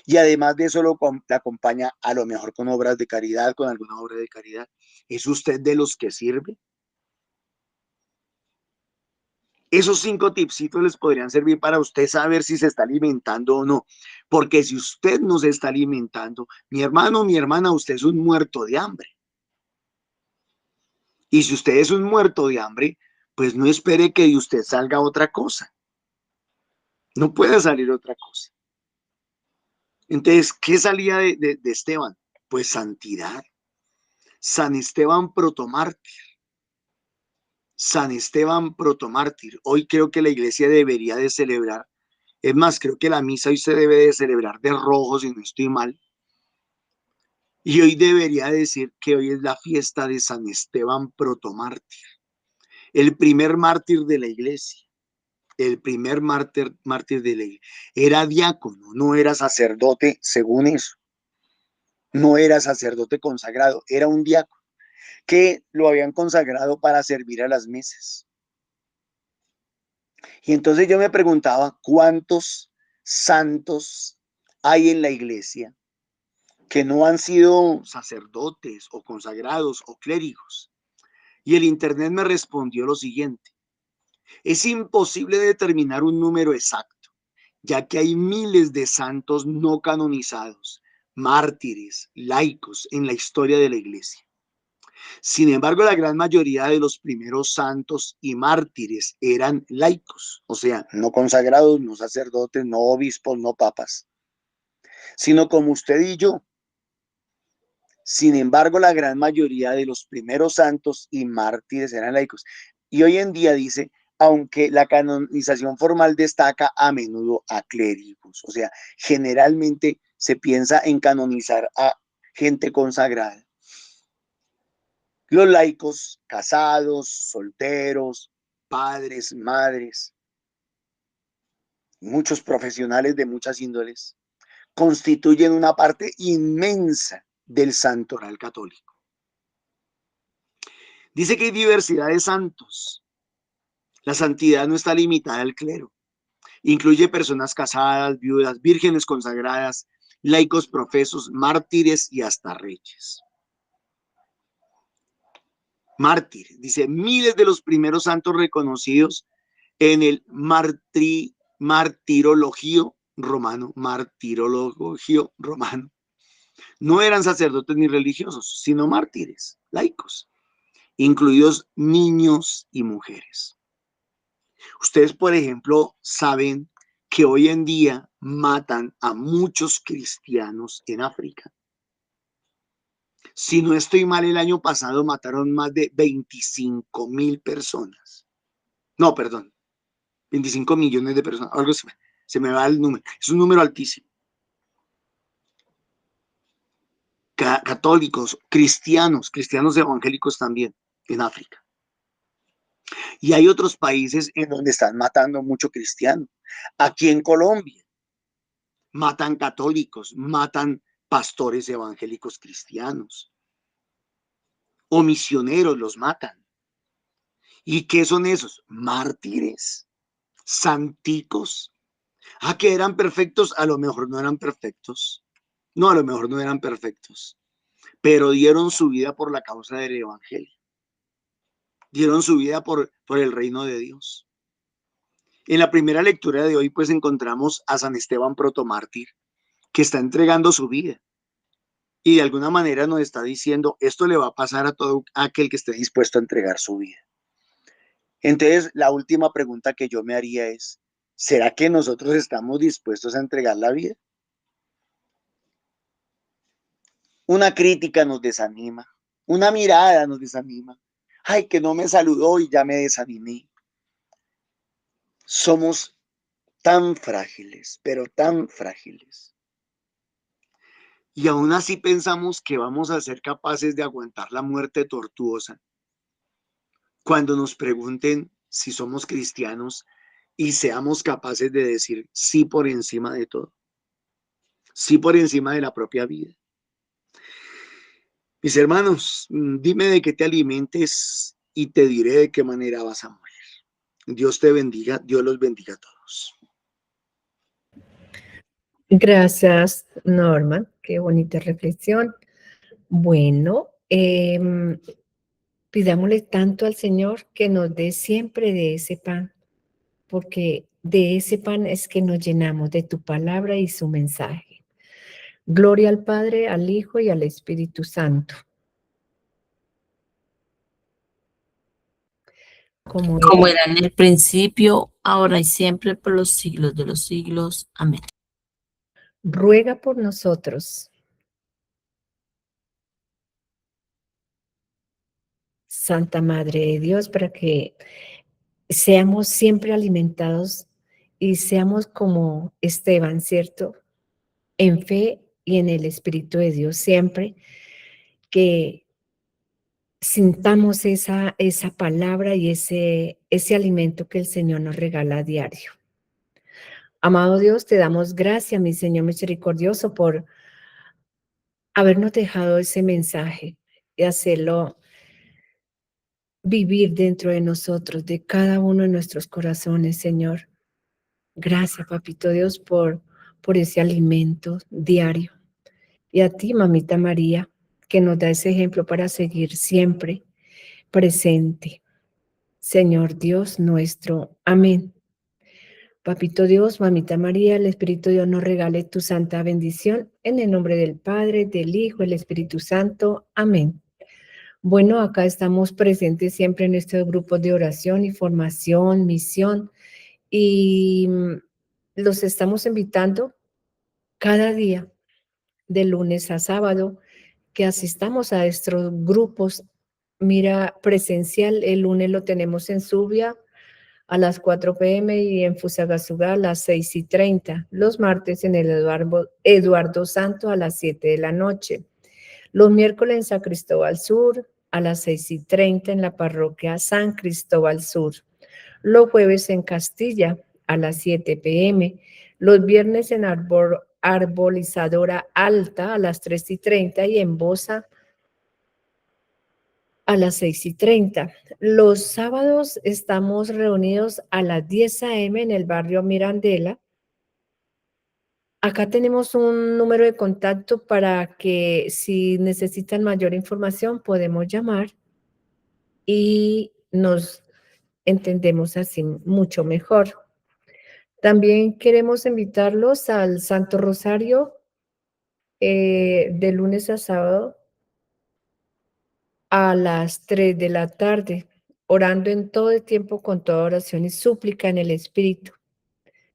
Y además de eso la acompaña a lo mejor con obras de caridad, con alguna obra de caridad. ¿Es usted de los que sirve? Esos 5 tipsitos les podrían servir para usted saber si se está alimentando o no. Porque si usted no se está alimentando, mi hermano, mi hermana, usted es un muerto de hambre. Y si usted es un muerto de hambre, pues no espere que de usted salga otra cosa. No puede salir otra cosa. Entonces, ¿qué salía de Esteban? Pues santidad. San Esteban protomártir. San Esteban protomártir. Hoy creo que la iglesia debería de celebrar. Es más, creo que la misa hoy se debe de celebrar de rojo, si no estoy mal. Y hoy debería decir que hoy es la fiesta de San Esteban protomártir. El primer mártir de la iglesia. El primer mártir de la iglesia. Era diácono, no era sacerdote, según eso. No era sacerdote consagrado, era un diácono que lo habían consagrado para servir a las mesas. Y entonces yo me preguntaba, ¿cuántos santos hay en la iglesia que no han sido sacerdotes o consagrados o clérigos? Y el internet me respondió lo siguiente: es imposible determinar un número exacto, ya que hay miles de santos no canonizados, mártires, laicos en la historia de la iglesia. Sin embargo, la gran mayoría de los primeros santos y mártires eran laicos, o sea, no consagrados, no sacerdotes, no obispos, no papas, sino como usted y yo. Sin embargo, la gran mayoría de los primeros santos y mártires eran laicos. Y hoy en día dice, aunque la canonización formal destaca a menudo a clérigos, o sea, generalmente se piensa en canonizar a gente consagrada. Los laicos, casados, solteros, padres, madres, muchos profesionales de muchas índoles, constituyen una parte inmensa del santoral católico. Dice que hay diversidad de santos. La santidad no está limitada al clero. Incluye personas casadas, viudas, vírgenes consagradas, laicos profesos, mártires y hasta reyes. Mártir, dice, miles de los primeros santos reconocidos en el martirologio romano, no eran sacerdotes ni religiosos, sino mártires, laicos, incluidos niños y mujeres. Ustedes, por ejemplo, saben que hoy en día matan a muchos cristianos en África. Si no estoy mal, el año pasado mataron más de 25.000 personas. No, perdón, 25 millones de personas. Algo se me va el número. Es un número altísimo. Católicos, cristianos evangélicos también en África. Y hay otros países en donde están matando mucho cristiano. Aquí en Colombia matan católicos, matan pastores evangélicos cristianos o misioneros, los matan. ¿Y qué son esos? Mártires, santicos. ¿A que eran perfectos? A lo mejor no eran perfectos. No, a lo mejor no eran perfectos, pero dieron su vida por la causa del evangelio. Dieron su vida por el reino de Dios. En la primera lectura de hoy, pues encontramos a San Esteban protomártir, que está entregando su vida. Y de alguna manera nos está diciendo, esto le va a pasar a todo aquel que esté dispuesto a entregar su vida. Entonces, la última pregunta que yo me haría es, ¿será que nosotros estamos dispuestos a entregar la vida? Una crítica nos desanima, una mirada nos desanima. Ay, que no me saludó y ya me desanimé. Somos tan frágiles, pero tan frágiles. Y aún así pensamos que vamos a ser capaces de aguantar la muerte tortuosa. Cuando nos pregunten si somos cristianos y seamos capaces de decir sí por encima de todo, sí por encima de la propia vida. Mis hermanos, dime de qué te alimentes y te diré de qué manera vas a morir. Dios te bendiga, Dios los bendiga a todos. Gracias, Norman. Qué bonita reflexión. Bueno, pidámosle tanto al Señor que nos dé siempre de ese pan, porque de ese pan es que nos llenamos de tu palabra y su mensaje. Gloria al Padre, al Hijo y al Espíritu Santo. Como era en el principio, ahora y siempre, por los siglos de los siglos. Amén. Ruega por nosotros. Santa Madre de Dios, para que seamos siempre alimentados y seamos como Esteban, ¿cierto? En fe y en el Espíritu de Dios, siempre que sintamos esa palabra y ese alimento que el Señor nos regala a diario. Amado Dios, te damos gracias, mi Señor misericordioso, por habernos dejado ese mensaje y hacerlo vivir dentro de nosotros, de cada uno de nuestros corazones, Señor. Gracias, Papito Dios, por ese alimento diario. Y a ti, Mamita María, que nos da ese ejemplo para seguir siempre presente. Señor Dios nuestro. Amén. Papito Dios, Mamita María, el Espíritu Dios nos regale tu santa bendición en el nombre del Padre, del Hijo, del Espíritu Santo. Amén. Bueno, acá estamos presentes siempre en estos grupos de oración y formación, misión, y los estamos invitando cada día, de lunes a sábado, que asistamos a estos grupos. Mira, presencial, el lunes lo tenemos en Subia a las 4 p.m. y en Fusagasugá a las 6:30. Los martes en el Eduardo Santo a las 7 de la noche. Los miércoles en San Cristóbal Sur a las 6:30 en la parroquia San Cristóbal Sur. Los jueves en Castilla a las 7 p.m. Los viernes en Arbolizadora Alta a las 3:30 y en Bosa a las 6:30. Los sábados estamos reunidos a las 10 a.m. en el barrio Mirandela. Acá tenemos un número de contacto para que si necesitan mayor información podemos llamar y nos entendemos así mucho mejor. También queremos invitarlos al Santo Rosario de lunes a sábado a las 3 de la tarde, orando en todo el tiempo con toda oración y súplica en el Espíritu,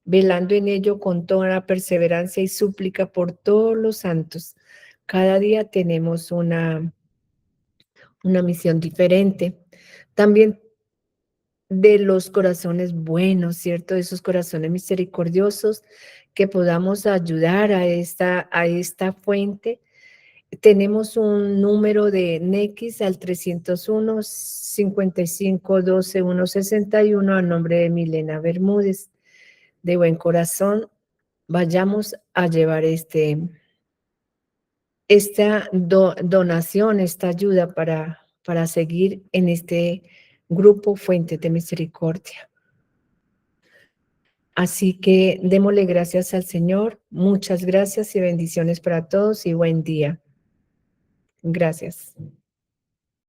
velando en ello con toda la perseverancia y súplica por todos los santos. Cada día tenemos una misión diferente. También de los corazones buenos, ¿cierto? De esos corazones misericordiosos, que podamos ayudar a esta fuente. Tenemos un número de NX al 301-5512-161 a nombre de Milena Bermúdez. De buen corazón, vayamos a llevar esta donación, esta ayuda para seguir en este Grupo Fuente de Misericordia. Así que démosle gracias al Señor. Muchas gracias y bendiciones para todos y buen día. Gracias.